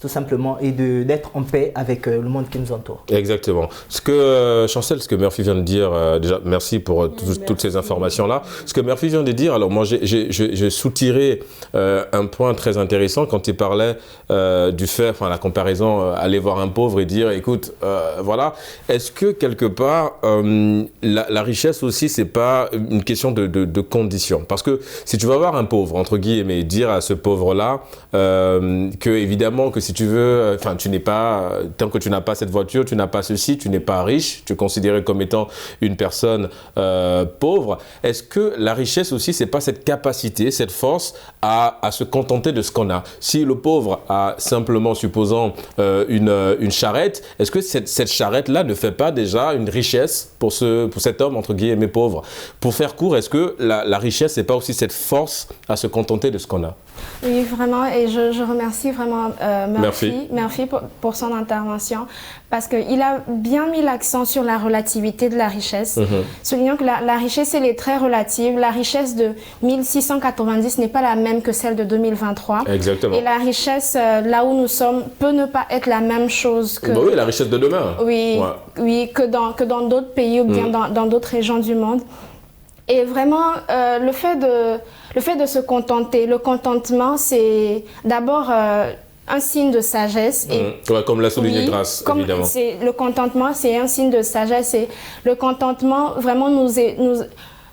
tout simplement, et d'être en paix avec le monde qui nous entoure. Exactement. Chancel, ce que Murphy vient de dire, déjà, merci pour toutes ces informations-là. Ce que Murphy vient de dire, alors moi, j'ai soutiré un point très intéressant quand il parlait du fait, enfin, la comparaison, aller voir un pauvre et dire, écoute, voilà, est-ce que quelque part, la richesse aussi, c'est pas une question de conditions? Parce que si tu vas voir un pauvre, entre guillemets, dire à ce pauvre-là que, évidemment, que si tu veux, enfin, tu n'es pas, tant que tu n'as pas cette voiture, tu n'as pas ceci, tu n'es pas riche, tu es considéré comme étant une personne pauvre. Est-ce que la richesse aussi, c'est pas cette capacité, cette force à se contenter de ce qu'on a? Si le pauvre a simplement, supposons, une charrette, est-ce que cette charrette-là ne fait pas déjà une richesse pour cet homme, entre guillemets, pauvre? Pour faire court, est-ce que la richesse, c'est pas aussi Cette force à se contenter de ce qu'on a? Oui, vraiment, et je remercie vraiment Murphy pour son intervention, parce qu'il a bien mis l'accent sur la relativité de la richesse, soulignant que la richesse, elle est très relative. La richesse de 1690 n'est pas la même que celle de 2023. Exactement. Et la richesse, là où nous sommes, peut ne pas être la même chose que... oui, la richesse de demain. Oui, que dans d'autres pays ou bien dans d'autres régions du monde. Et vraiment, le fait de se contenter, le contentement, c'est d'abord un signe de sagesse. Comme l'a souligné Grâce, évidemment. Le contentement, c'est un signe de sagesse. Et le contentement, vraiment,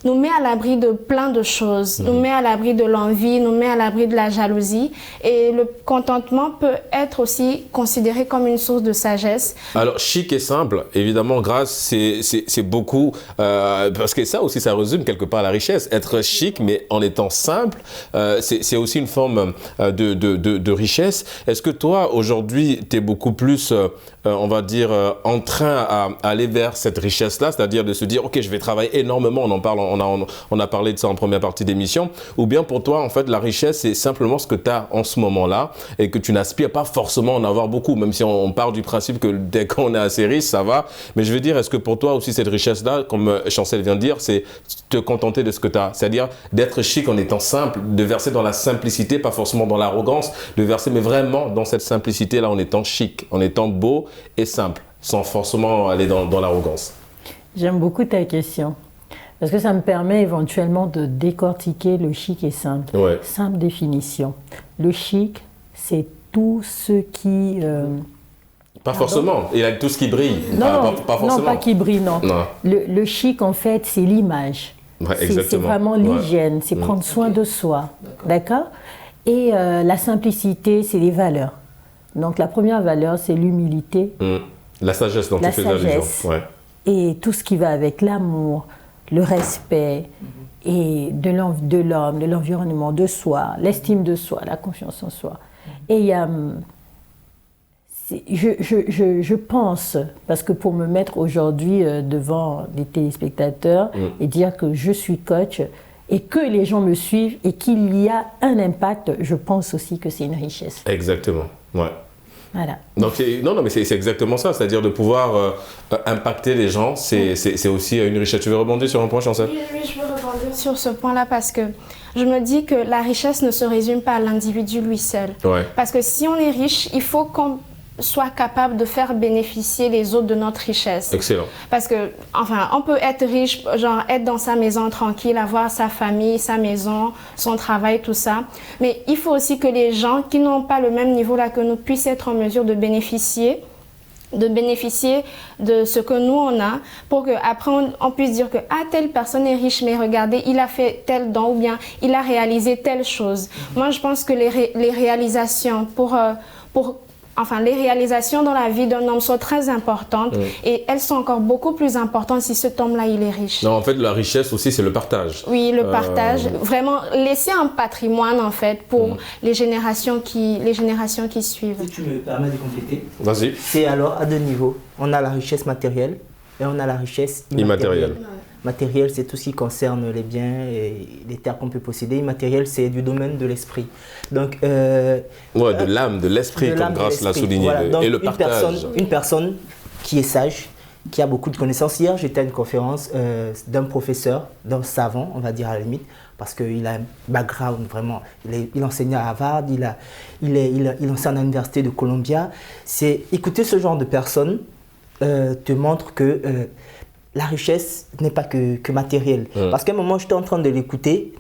nous met à l'abri de plein de choses, nous met à l'abri de l'envie, nous met à l'abri de la jalousie. Et le contentement peut être aussi considéré comme une source de sagesse. Alors, chic et simple, évidemment, Grâce, c'est beaucoup, parce que ça aussi, ça résume quelque part la richesse. Être chic, mais en étant simple, c'est aussi une forme de richesse. Est-ce que toi, aujourd'hui, tu es beaucoup plus, on va dire, en train à aller vers cette richesse-là, c'est-à-dire de se dire, ok, je vais travailler énormément, on a parlé de ça en première partie d'émission, ou bien pour toi, en fait, la richesse, c'est simplement ce que tu as en ce moment-là et que tu n'aspires pas forcément à en avoir beaucoup, même si on part du principe que dès qu'on est assez riche, ça va. Mais je veux dire, est-ce que pour toi aussi, cette richesse-là, comme Chancel vient de dire, c'est te contenter de ce que tu as, c'est-à-dire d'être chic en étant simple, de verser dans la simplicité, pas forcément dans l'arrogance, de verser, mais vraiment dans cette simplicité-là, en étant chic, en étant beau et simple, sans forcément aller dans l'arrogance. J'aime beaucoup ta question. Parce que ça me permet éventuellement de décortiquer le chic et simple. Ouais. Simple définition. Le chic, c'est tout ce qui... Pas forcément. Il y a tout ce qui brille. Non, pas forcément. Non, pas qui brille, non. Le chic, en fait, c'est l'image. Ouais, c'est vraiment l'hygiène. C'est prendre soin de soi. D'accord? Et la simplicité, c'est les valeurs. Donc, la première valeur, c'est l'humilité. La sagesse dont tu fais allusion. Ouais. Et tout ce qui va avec l'amour, le respect et de l'homme, de l'environnement, de soi, l'estime de soi, la confiance en soi. Et il y a, je pense, parce que pour me mettre aujourd'hui devant les téléspectateurs et dire que je suis coach et que les gens me suivent et qu'il y a un impact, je pense aussi que c'est une richesse. Exactement, ouais. Voilà. Donc, non, mais c'est exactement ça, c'est-à-dire de pouvoir impacter les gens, c'est aussi une richesse. Tu veux rebondir sur un point, Chancel? Oui, je veux rebondir sur ce point-là parce que je me dis que la richesse ne se résume pas à l'individu lui seul. Ouais. Parce que si on est riche, il faut qu'on soit capable de faire bénéficier les autres de notre richesse. Excellent. Parce que, enfin, on peut être riche, genre être dans sa maison tranquille, avoir sa famille, sa maison, son travail, tout ça. Mais il faut aussi que les gens qui n'ont pas le même niveau là que nous puissent être en mesure de bénéficier de ce que nous on a, pour qu'après on puisse dire que telle personne est riche, mais regardez, il a fait tel don, ou bien il a réalisé telle chose. Moi je pense que les réalisations les réalisations dans la vie d'un homme sont très importantes, et elles sont encore beaucoup plus importantes si cet homme-là il est riche. Non, en fait, la richesse aussi, c'est le partage. Oui, le partage. Vraiment, laisser un patrimoine, en fait, pour les générations qui suivent. Si tu me permets de compléter. Vas-y. C'est alors à 2 niveaux. On a la richesse matérielle et on a la richesse immatérielle. Matériel, c'est tout ce qui concerne les biens et les terres qu'on peut posséder. Immatériel, c'est du domaine de l'esprit. Donc, de l'âme, de l'esprit, comme Grace l'a souligné. Voilà. Donc, et le partage. Une personne qui est sage, qui a beaucoup de connaissances. Hier, j'étais à une conférence d'un professeur, d'un savant, on va dire à la limite, parce qu'il a un background vraiment. Il enseignait à Harvard, il enseigne à l'université de Columbia. Écouter ce genre de personnes te montre que la richesse n'est pas que matérielle. Parce qu'à un moment, j'étais en train de l'écouter.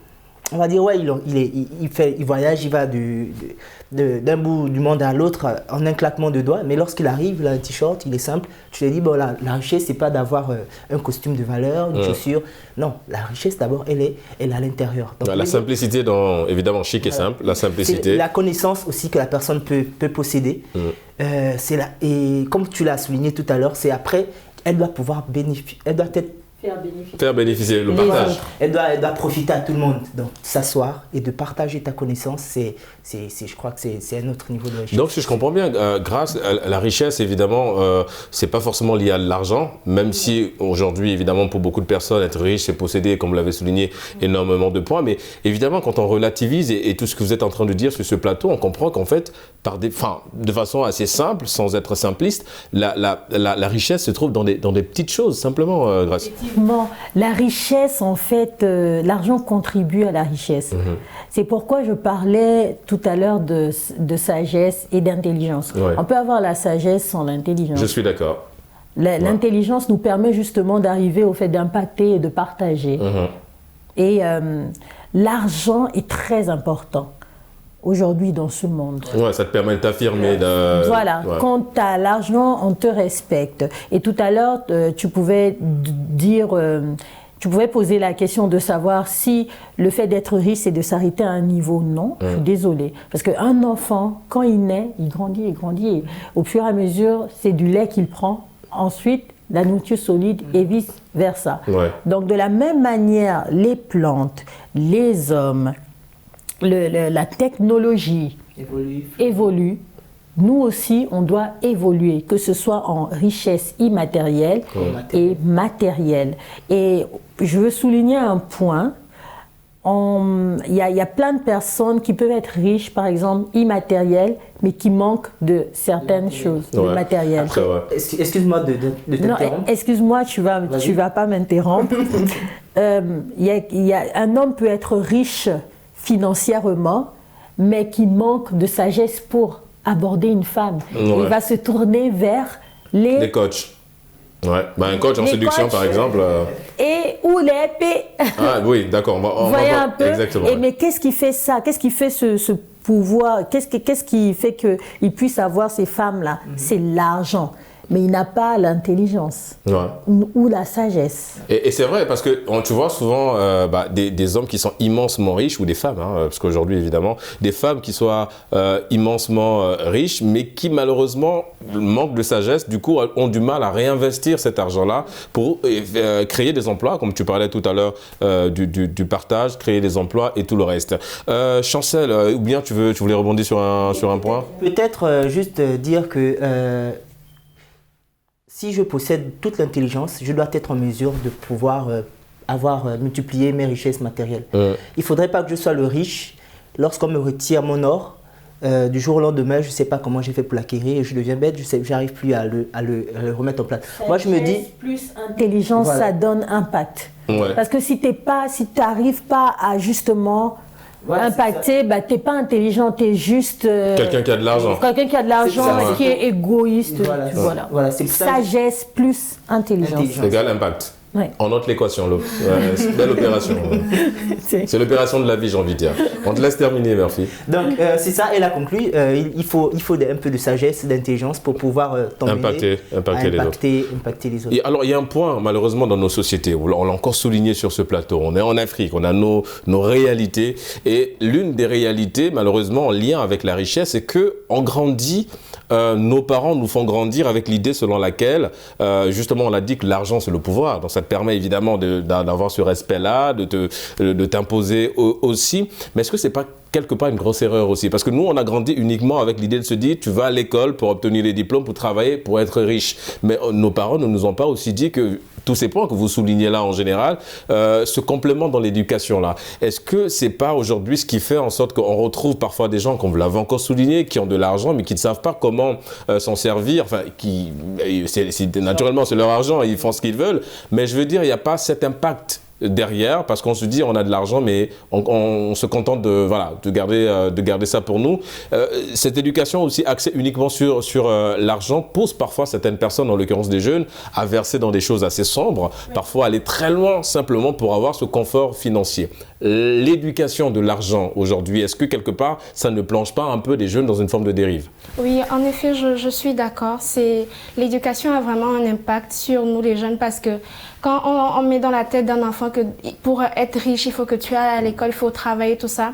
On va dire, ouais, il voyage, il va d'un bout du monde à l'autre en un claquement de doigts. Mais lorsqu'il arrive, il a un t-shirt, il est simple. Tu te dis, bon, la richesse, c'est pas d'avoir un costume de valeur, une chaussure. Non, la richesse, d'abord, elle est à l'intérieur. Donc, la simplicité, évidemment, chic et simple. La simplicité. C'est la connaissance aussi que la personne peut posséder. Et comme tu l'as souligné tout à l'heure, c'est après, elle doit pouvoir bénéficier. Elle doit être faire bénéficier le partage. Elle doit profiter à tout le monde. Donc, s'asseoir et de partager ta connaissance, je crois que c'est un autre niveau de richesse. Donc, si je comprends bien, grâce à la richesse, évidemment, c'est pas forcément lié à l'argent, même si aujourd'hui, évidemment, pour beaucoup de personnes, être riche, c'est posséder, comme vous l'avez souligné, énormément de points. Mais évidemment, quand on relativise et tout ce que vous êtes en train de dire sur ce plateau, on comprend qu'en fait, de façon assez simple, sans être simpliste, la richesse se trouve dans des petites choses, simplement, Grace. Effectivement, la richesse, en fait, l'argent contribue à la richesse. C'est pourquoi je parlais tout à l'heure de sagesse et d'intelligence. Ouais. On peut avoir la sagesse sans l'intelligence. Je suis d'accord. L'intelligence nous permet justement d'arriver au fait d'impacter et de partager. Et l'argent est très important aujourd'hui dans ce monde. Ouais, ça te permet de t'affirmer. Voilà, quand tu as l'argent, on te respecte. Et tout à l'heure, tu pouvais dire, tu pouvais poser la question de savoir si le fait d'être riche, c'est de s'arrêter à un niveau. Non, je suis désolée. Parce qu'un enfant, quand il naît, il grandit, il grandit. Au fur et à mesure, c'est du lait qu'il prend. Ensuite, la nourriture solide et vice-versa. Ouais. Donc, de la même manière, les plantes, les hommes, la technologie évolue. Nous aussi, on doit évoluer, que ce soit en richesse immatérielle et matérielle. Et je veux souligner un point. Il y a plein de personnes qui peuvent être riches, par exemple, immatérielles, mais qui manquent de certaines choses, de matériel. Excuse-moi de t'interrompre. Non, excuse-moi, tu vas pas m'interrompre. Un homme peut être riche financièrement, mais qui manque de sagesse pour aborder une femme. Il va se tourner vers les coachs. Ouais. Un coach en séduction, par exemple. Ou les P. Ah oui, d'accord. On va un peu. Exactement. Mais qu'est-ce qui fait ça? Qu'est-ce qui fait ce pouvoir? Qu'est-ce qui fait qu'il puisse avoir ces femmes-là? C'est l'argent. Mais il n'a pas l'intelligence ou la sagesse. Et c'est vrai, parce que tu vois souvent des hommes qui sont immensement riches, ou des femmes, parce qu'aujourd'hui évidemment, des femmes qui soient immensement riches, mais qui malheureusement manquent de sagesse, du coup ont du mal à réinvestir cet argent-là pour créer des emplois, comme tu parlais tout à l'heure du partage, créer des emplois et tout le reste. Chancel, ou bien tu voulais rebondir sur un point? Peut-être juste dire que si je possède toute l'intelligence, je dois être en mesure de pouvoir multiplier mes richesses matérielles. Il ne faudrait pas que je sois le riche lorsqu'on me retire mon or. Du jour au lendemain, je ne sais pas comment j'ai fait pour l'acquérir et je deviens bête, je n'arrive plus à le remettre en place. Moi, je me dis… Plus intelligence, ça donne impact. Ouais. Parce que si tu n'arrives pas à justement Voilà, impacté, bah, t'es pas intelligent, t'es juste... Quelqu'un qui a de l'argent. Quelqu'un qui a de l'argent, qui est égoïste. Voilà, c'est ça. Sagesse plus intelligence. Égale impact. Ouais. On note l'équation, c'est une belle opération. C'est l'opération de la vie, j'ai envie de dire. On te laisse terminer, Murphy. Donc, c'est ça, elle a conclu. Il faut un peu de sagesse, d'intelligence pour pouvoir impacter les autres. Et alors, il y a un point, malheureusement, dans nos sociétés, on l'a encore souligné sur ce plateau. On est en Afrique, on a nos réalités. Et l'une des réalités, malheureusement, en lien avec la richesse, c'est qu'on grandit, nos parents nous font grandir avec l'idée selon laquelle, justement, on a dit que l'argent, c'est le pouvoir. Donc, ça te permet évidemment d'avoir ce respect-là, de t'imposer aussi. Mais est-ce que c'est pas quelque part une grosse erreur aussi? Parce que nous, on a grandi uniquement avec l'idée de se dire, tu vas à l'école pour obtenir les diplômes, pour travailler, pour être riche. Mais nos parents ne nous ont pas aussi dit que tous ces points que vous soulignez là en général se complémentent dans l'éducation là. Est-ce que c'est pas aujourd'hui ce qui fait en sorte qu'on retrouve parfois des gens, comme vous l'avez encore souligné, qui ont de l'argent mais qui ne savent pas comment s'en servir, enfin, naturellement c'est leur argent, ils font ce qu'ils veulent, mais je veux dire, il n'y a pas cet impact derrière, parce qu'on se dit on a de l'argent mais on se contente de garder ça pour nous. Cette éducation aussi axée uniquement sur l'argent pousse parfois certaines personnes, en l'occurrence des jeunes, à verser dans des choses assez sombres, parfois aller très loin simplement pour avoir ce confort financier. L'éducation de l'argent aujourd'hui, est-ce que quelque part ça ne plonge pas un peu des jeunes dans une forme de dérive? Oui, en effet, je suis d'accord. L'éducation a vraiment un impact sur nous les jeunes, parce que quand on met dans la tête d'un enfant que pour être riche, il faut que tu ailles à l'école, il faut travailler, tout ça.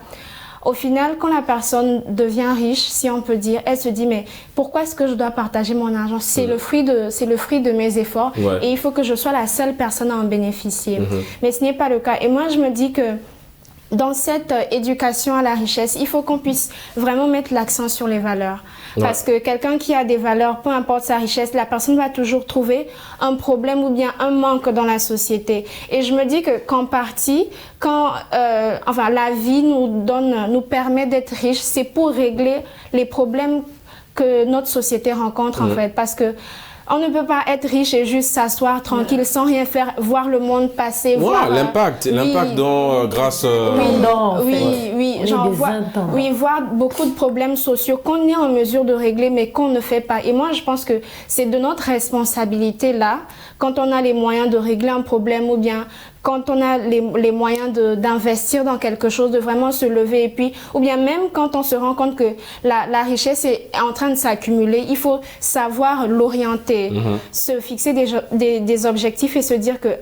Au final, quand la personne devient riche, si on peut dire, elle se dit, mais pourquoi est-ce que je dois partager mon argent? C'est le fruit de mes efforts, et il faut que je sois la seule personne à en bénéficier. Mais ce n'est pas le cas. Et moi, je me dis que dans cette éducation à la richesse, il faut qu'on puisse vraiment mettre l'accent sur les valeurs. Parce que quelqu'un qui a des valeurs, peu importe sa richesse, la personne va toujours trouver un problème ou bien un manque dans la société. Et je me dis qu'en partie, quand la vie nous permet d'être riches, c'est pour régler les problèmes que notre société rencontre en fait. Parce que on ne peut pas être riche et juste s'asseoir tranquille sans rien faire, voir le monde passer. Voilà, l'impact grâce... voir beaucoup de problèmes sociaux qu'on est en mesure de régler mais qu'on ne fait pas. Et moi, je pense que c'est de notre responsabilité là, quand on a les moyens de régler un problème ou bien quand on a les moyens d'investir dans quelque chose, de vraiment se lever, et puis, ou bien même quand on se rend compte que la richesse est en train de s'accumuler, il faut savoir l'orienter, se fixer des objectifs et se dire que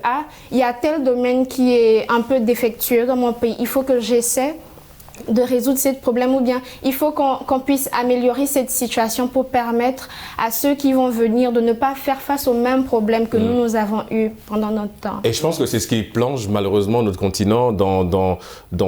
il y a tel domaine qui est un peu défectueux dans mon pays, il faut que j'essaie de résoudre ce problème, ou bien il faut qu'on puisse améliorer cette situation pour permettre à ceux qui vont venir de ne pas faire face aux mêmes problèmes que nous avons eu pendant notre temps. Et je pense que c'est ce qui plonge malheureusement notre continent dans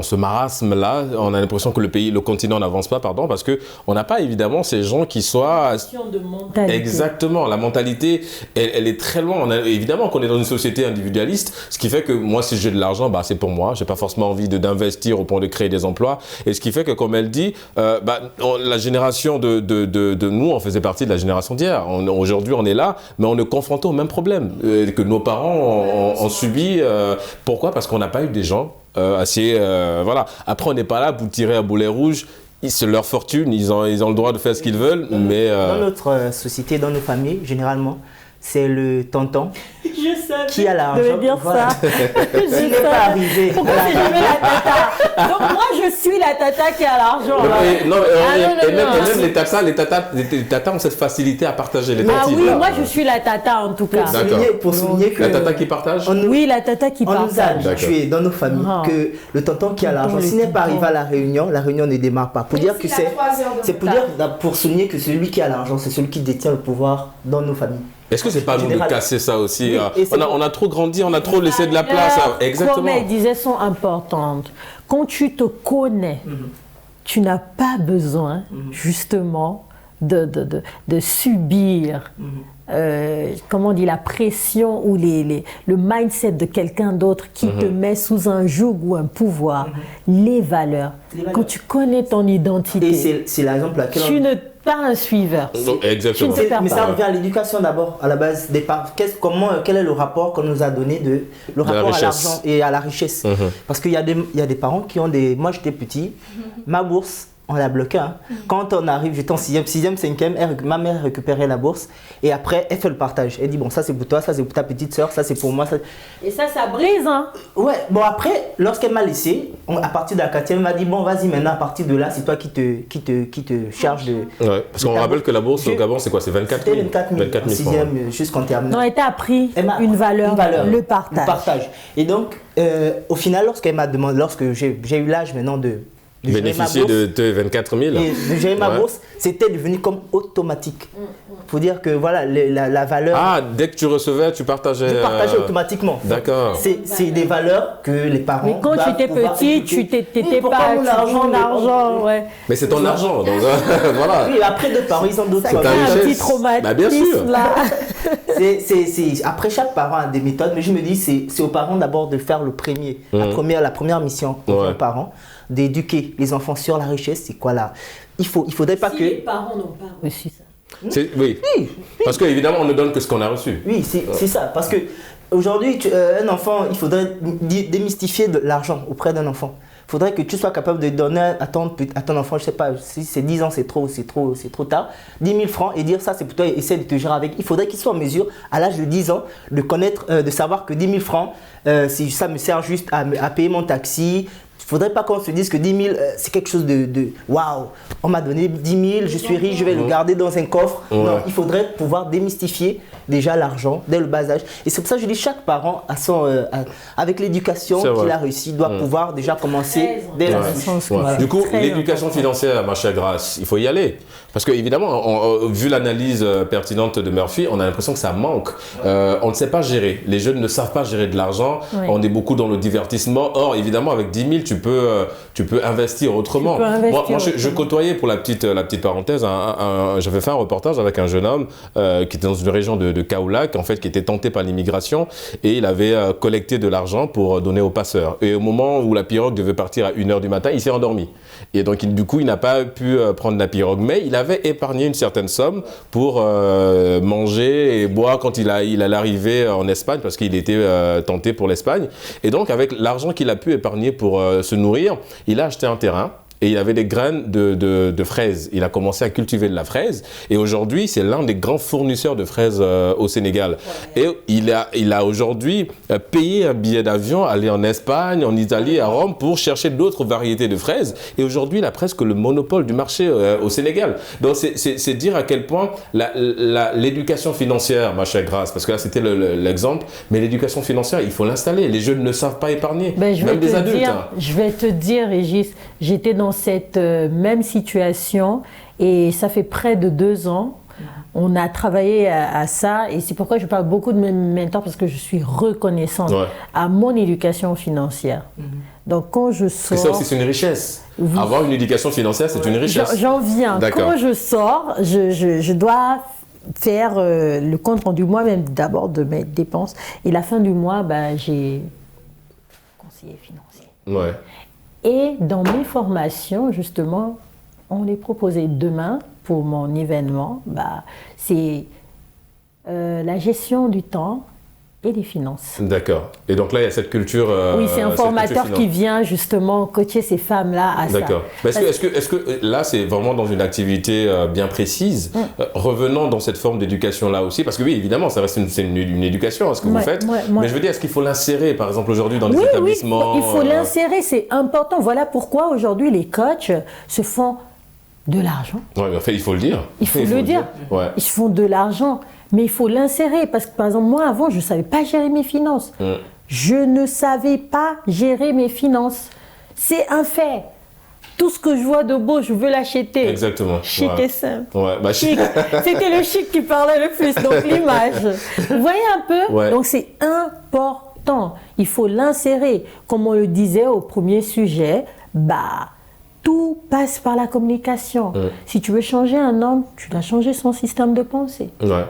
ce marasme-là. On a l'impression que le continent n'avance pas, parce qu'on n'a pas évidemment ces gens qui soient... de mentalité. Exactement, la mentalité, elle est très loin. Évidemment qu'on est dans une société individualiste, ce qui fait que moi, si j'ai de l'argent, c'est pour moi. Je n'ai pas forcément envie d'investir au point de créer des emplois. Et ce qui fait que, comme elle dit, la génération de nous, on faisait partie de la génération d'hier. Aujourd'hui, on est là, mais on est confronté aux mêmes problèmes que nos parents ont subi. Pourquoi? Parce qu'on n'a pas eu des gens assez... Après, on n'est pas là pour tirer à boulet rouge. C'est leur fortune, ils ont le droit de faire ce qu'ils veulent, mais... Dans notre société, dans nos familles, généralement, c'est le tonton qui a l'argent. Je savais dire ça. Il n'est pas arrivé. Pourquoi c'est jamais la tata? Donc moi, je suis la tata qui a l'argent. Même les tatas ont cette facilité à partager les tantides. Ah oui, moi je suis la tata en tout cas. Pour souligner que... La tata qui partage? Oui, la tata qui partage. On nous a habitués dans nos familles que le tonton qui a l'argent, s'il n'est pas arrivé à la réunion ne démarre pas. Pour dire que pour souligner que celui qui a l'argent, c'est celui qui détient le pouvoir dans nos familles. Est-ce que c'est pas nous de casser ça aussi? On a trop grandi, on a trop laissé de la place. Exactement. Comme elle disait, sont importantes. Quand tu te connais, tu n'as pas besoin justement de subir comment on dit, la pression ou le mindset de quelqu'un d'autre qui te met sous un joug ou un pouvoir. Les valeurs. Quand tu connais ton identité, et c'est la raison pour laquelle pas un suiveur. Exactement. Mais ça revient à l'éducation d'abord, à la base. Quel est le rapport qu'on nous a donné le rapport à l'argent et à la richesse. Parce qu'il y a des parents qui ont des... Moi, j'étais petit, ma bourse, on l'a bloqué. Hein. Quand on arrive, j'étais en 6e, 5e, ma mère récupérait la bourse et après, elle fait le partage. Elle dit, bon, ça c'est pour toi, ça c'est pour ta petite soeur, ça c'est pour moi. Ça... Et ça brise, hein. Ouais, bon après, lorsqu'elle m'a laissé, à partir de la 4e, elle m'a dit, bon, vas-y maintenant, à partir de là, c'est toi qui te charge de... Ouais, parce qu'on rappelle que la bourse au Gabon, c'est quoi? C'est 24 000? C'était 24 000, en 6e, jusqu'en terminale. Non, elle t'a appris une valeur, le partage. Et donc, au final, lorsque j'ai eu l'âge maintenant de bénéficier de 24 000. Et de gérer ma bourse, c'était devenu comme automatique. Faut dire que voilà, la valeur... Ah, dès que tu recevais, tu partageais... Je partageais automatiquement. D'accord. C'est des valeurs que les parents... Mais quand tu étais petit, tu t'étais pas... l'argent, ouais. Mais c'est ton argent, donc voilà. Oui, après d'autres parents, ils ont d'autres... Ça crée un petit traumatisme, bah, bien sûr. là. Après, chaque parent a des méthodes, mais je me dis, c'est aux parents d'abord de faire le premier. La première mission aux parents, d'éduquer les enfants sur la richesse, c'est quoi là? Il faudrait pas que... les parents n'ont pas reçu ça. Oui. Parce qu'évidemment, on ne donne que ce qu'on a reçu. Oui, c'est ça. Parce que aujourd'hui, un enfant, il faudrait démystifier de l'argent auprès d'un enfant. Il faudrait que tu sois capable de donner à ton enfant, je sais pas, si c'est 10 ans, c'est trop tard, 10 000 francs et dire ça c'est pour toi, essaie de te gérer avec. Il faudrait qu'il soit en mesure, à l'âge de 10 ans, de connaître, de savoir que 10 000 francs, si ça me sert juste à payer mon taxi. Il ne faudrait pas qu'on se dise que 10 000, c'est quelque chose de waouh, on m'a donné 10 000, je suis riche, je vais le garder dans un coffre. Non, il faudrait pouvoir démystifier déjà l'argent dès le bas âge. Et c'est pour ça que je dis chaque parent, avec l'éducation qu'il a réussi, doit pouvoir déjà commencer dès la naissance. Du coup, l'éducation financière, ma chère Grace, il faut y aller. Parce qu'évidemment, vu l'analyse pertinente de Murphy, on a l'impression que ça manque. On ne sait pas gérer. Les jeunes ne savent pas gérer de l'argent. On est beaucoup dans le divertissement. Or, évidemment, avec 10 000, tu peux investir autrement. Moi, je côtoyais, pour la petite parenthèse, j'avais fait un reportage avec un jeune homme qui était dans une région de Kaolack, en fait, qui était tenté par l'immigration, et il avait collecté de l'argent pour donner aux passeurs. Et au moment où la pirogue devait partir à 1h du matin, il s'est endormi. Et donc, du coup, il n'a pas pu prendre la pirogue. Mais il avait épargné une certaine somme pour manger et boire quand il allait arriver en Espagne, parce qu'il était tenté pour l'Espagne. Et donc, avec l'argent qu'il a pu épargner pour se nourrir, il a acheté un terrain. Et il avait des graines de fraises. Il a commencé à cultiver de la fraise. Et aujourd'hui, c'est l'un des grands fournisseurs de fraises au Sénégal. Et il a aujourd'hui payé un billet d'avion, aller en Espagne, en Italie, à Rome, pour chercher d'autres variétés de fraises. Et aujourd'hui, il a presque le monopole du marché au Sénégal. Donc, c'est dire à quel point l'éducation financière, ma chère Grace, parce que là, c'était l'exemple, mais l'éducation financière, il faut l'installer. Les jeunes ne savent pas épargner, même des adultes. Je vais te dire, Régis, j'étais dans cette même situation et ça fait près de 2 ans. On a travaillé à ça et c'est pourquoi je parle beaucoup de mes mentors, parce que je suis reconnaissante à mon éducation financière. Donc quand je sors... Ça aussi c'est une richesse. Avoir une éducation financière, c'est une richesse. J'en viens. Quand je sors, je dois faire le compte rendu moi-même d'abord de mes dépenses et la fin du mois, j'ai conseiller financier. Ouais. Et dans mes formations, justement, on les proposait demain pour mon événement, c'est la gestion du temps et des finances. D'accord. Et donc là, il y a cette culture. Oui, c'est un formateur qui vient justement coacher ces femmes-là à ça. D'accord. Est-ce que là, c'est vraiment dans une activité bien précise, revenant dans cette forme d'éducation-là aussi? Parce que oui, évidemment, ça reste une éducation à ce que vous faites. Mais je veux dire, est-ce qu'il faut l'insérer, par exemple, aujourd'hui dans les établissements? Oui, il faut l'insérer, c'est important. Voilà pourquoi aujourd'hui, les coachs se font de l'argent. Oui, mais en fait, il faut le dire. Il faut le dire. Ouais. Ils font de l'argent. Mais il faut l'insérer parce que, par exemple, moi, avant, je ne savais pas gérer mes finances. Je ne savais pas gérer mes finances. C'est un fait. Tout ce que je vois de beau, je veux l'acheter. Exactement. Chic et simple. Chic. C'était le chic qui parlait le plus, donc l'image. Vous voyez un peu? Donc, c'est important. Il faut l'insérer. Comme on le disait au premier sujet, tout passe par la communication. Si tu veux changer un homme, tu dois changer son système de pensée. Ouais.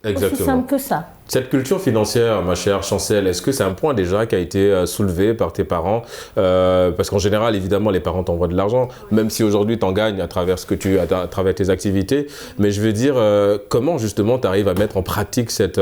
Exactement. Aussi simple que ça. Cette culture financière, ma chère Chancel, est-ce que c'est un point déjà qui a été soulevé par tes parents? Parce qu'en général, évidemment, les parents t'envoient de l'argent, même si aujourd'hui tu en gagnes à travers à travers tes activités. Mais je veux dire, comment justement tu arrives à mettre en pratique cette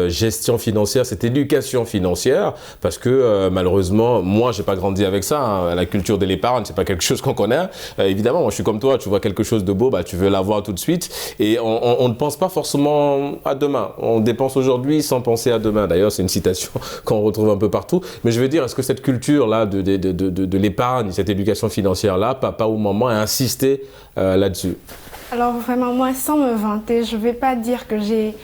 gestion financière, cette éducation financière? Parce que malheureusement, moi, j'ai pas grandi avec ça. Hein. La culture de l'épargne, c'est pas quelque chose qu'on connaît. Évidemment, moi, je suis comme toi. Tu vois quelque chose de beau, bah, tu veux l'avoir tout de suite. Et on ne pense pas forcément à demain. On dépense aujourd'hui sans penser à demain. D'ailleurs, c'est une citation qu'on retrouve un peu partout. Mais je veux dire, est-ce que cette culture-là de l'épargne, cette éducation financière-là, papa ou maman a insisté là-dessus? Alors vraiment, moi, sans me vanter, je ne vais pas dire que j'ai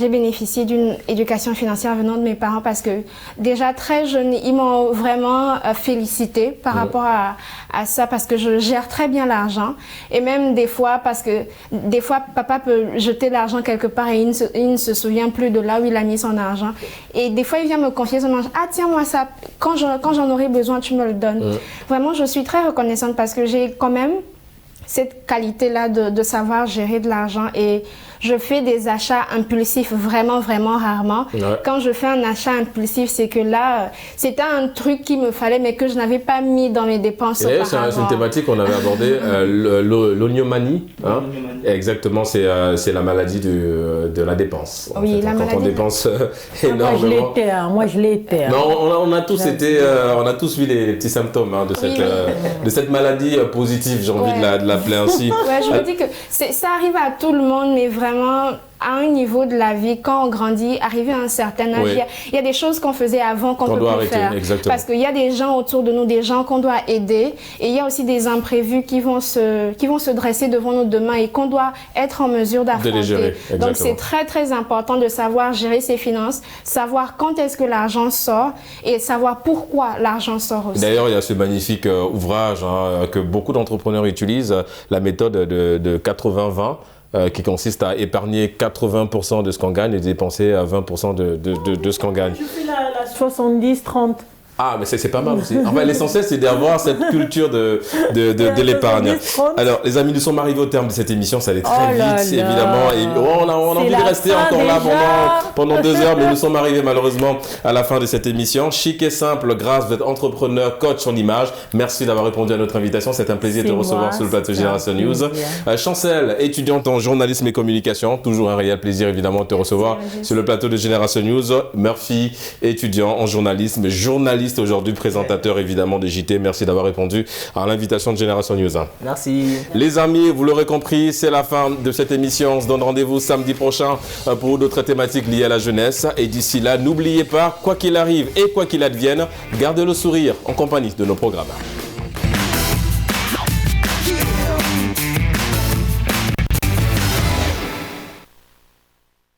bénéficié d'une éducation financière venant de mes parents parce que déjà très jeune, ils m'ont vraiment félicité par rapport à ça parce que je gère très bien l'argent et même des fois parce que des fois papa peut jeter l'argent quelque part et il ne se souvient plus de là où il a mis son argent et des fois il vient me confier son argent. Ah tiens moi ça, quand j'en aurai besoin tu me le donnes. Vraiment je suis très reconnaissante parce que j'ai quand même cette qualité-là de savoir gérer de l'argent et je fais des achats impulsifs vraiment, vraiment rarement. Ouais. Quand je fais un achat impulsif, c'est que là, c'était un truc qu'il me fallait mais que je n'avais pas mis dans mes dépenses auparavant. C'est une thématique qu'on avait abordée, l'oniomanie. Hein? Exactement, c'est la maladie de la dépense. Oui, fait, la maladie. Quand on dépense énormément. Moi, je l'ai été. On a tous on a tous vu les petits symptômes hein, de cette maladie positive, j'ai envie de l'appeler ainsi. Ouais, je me dis que ça arrive à tout le monde, mais vraiment à un niveau de la vie, quand on grandit, arrivé à un certain âge, il y a des choses qu'on faisait avant qu'on ne peut plus faire. Exactement. Parce qu'il y a des gens autour de nous, des gens qu'on doit aider, et il y a aussi des imprévus qui vont se dresser devant nous demain et qu'on doit être en mesure d'affronter. Donc c'est très très important de savoir gérer ses finances, savoir quand est-ce que l'argent sort et savoir pourquoi l'argent sort aussi. D'ailleurs, il y a ce magnifique ouvrage que beaucoup d'entrepreneurs utilisent, la méthode de 80-20. Qui consiste à épargner 80% de ce qu'on gagne et dépenser 20% de ce qu'on gagne. Je fais la 70-30. Ah, mais c'est pas mal aussi. Enfin, l'essentiel, c'est d'avoir cette culture de l'épargne. Alors, les amis, nous sommes arrivés au terme de cette émission. Ça allait très vite, évidemment. Et on a envie de rester encore là pendant 2 heures, mais nous sommes arrivés malheureusement à la fin de cette émission. Chic et simple, grâce, vous êtes entrepreneur, coach en image. Merci d'avoir répondu à notre invitation. C'est un plaisir de te recevoir sur le plateau Génération News. Chancel, étudiante en journalisme et communication. Toujours un réel plaisir, évidemment, de te recevoir sur le plateau de Génération News. Murphy, étudiant en journalisme, journaliste aujourd'hui, présentateur évidemment de JT. Merci d'avoir répondu à l'invitation de Génération News. Merci. Les amis, vous l'aurez compris, c'est la fin de cette émission. On se donne rendez-vous samedi prochain pour d'autres thématiques liées à la jeunesse. Et d'ici là, n'oubliez pas, quoi qu'il arrive et quoi qu'il advienne, gardez le sourire en compagnie de nos programmes.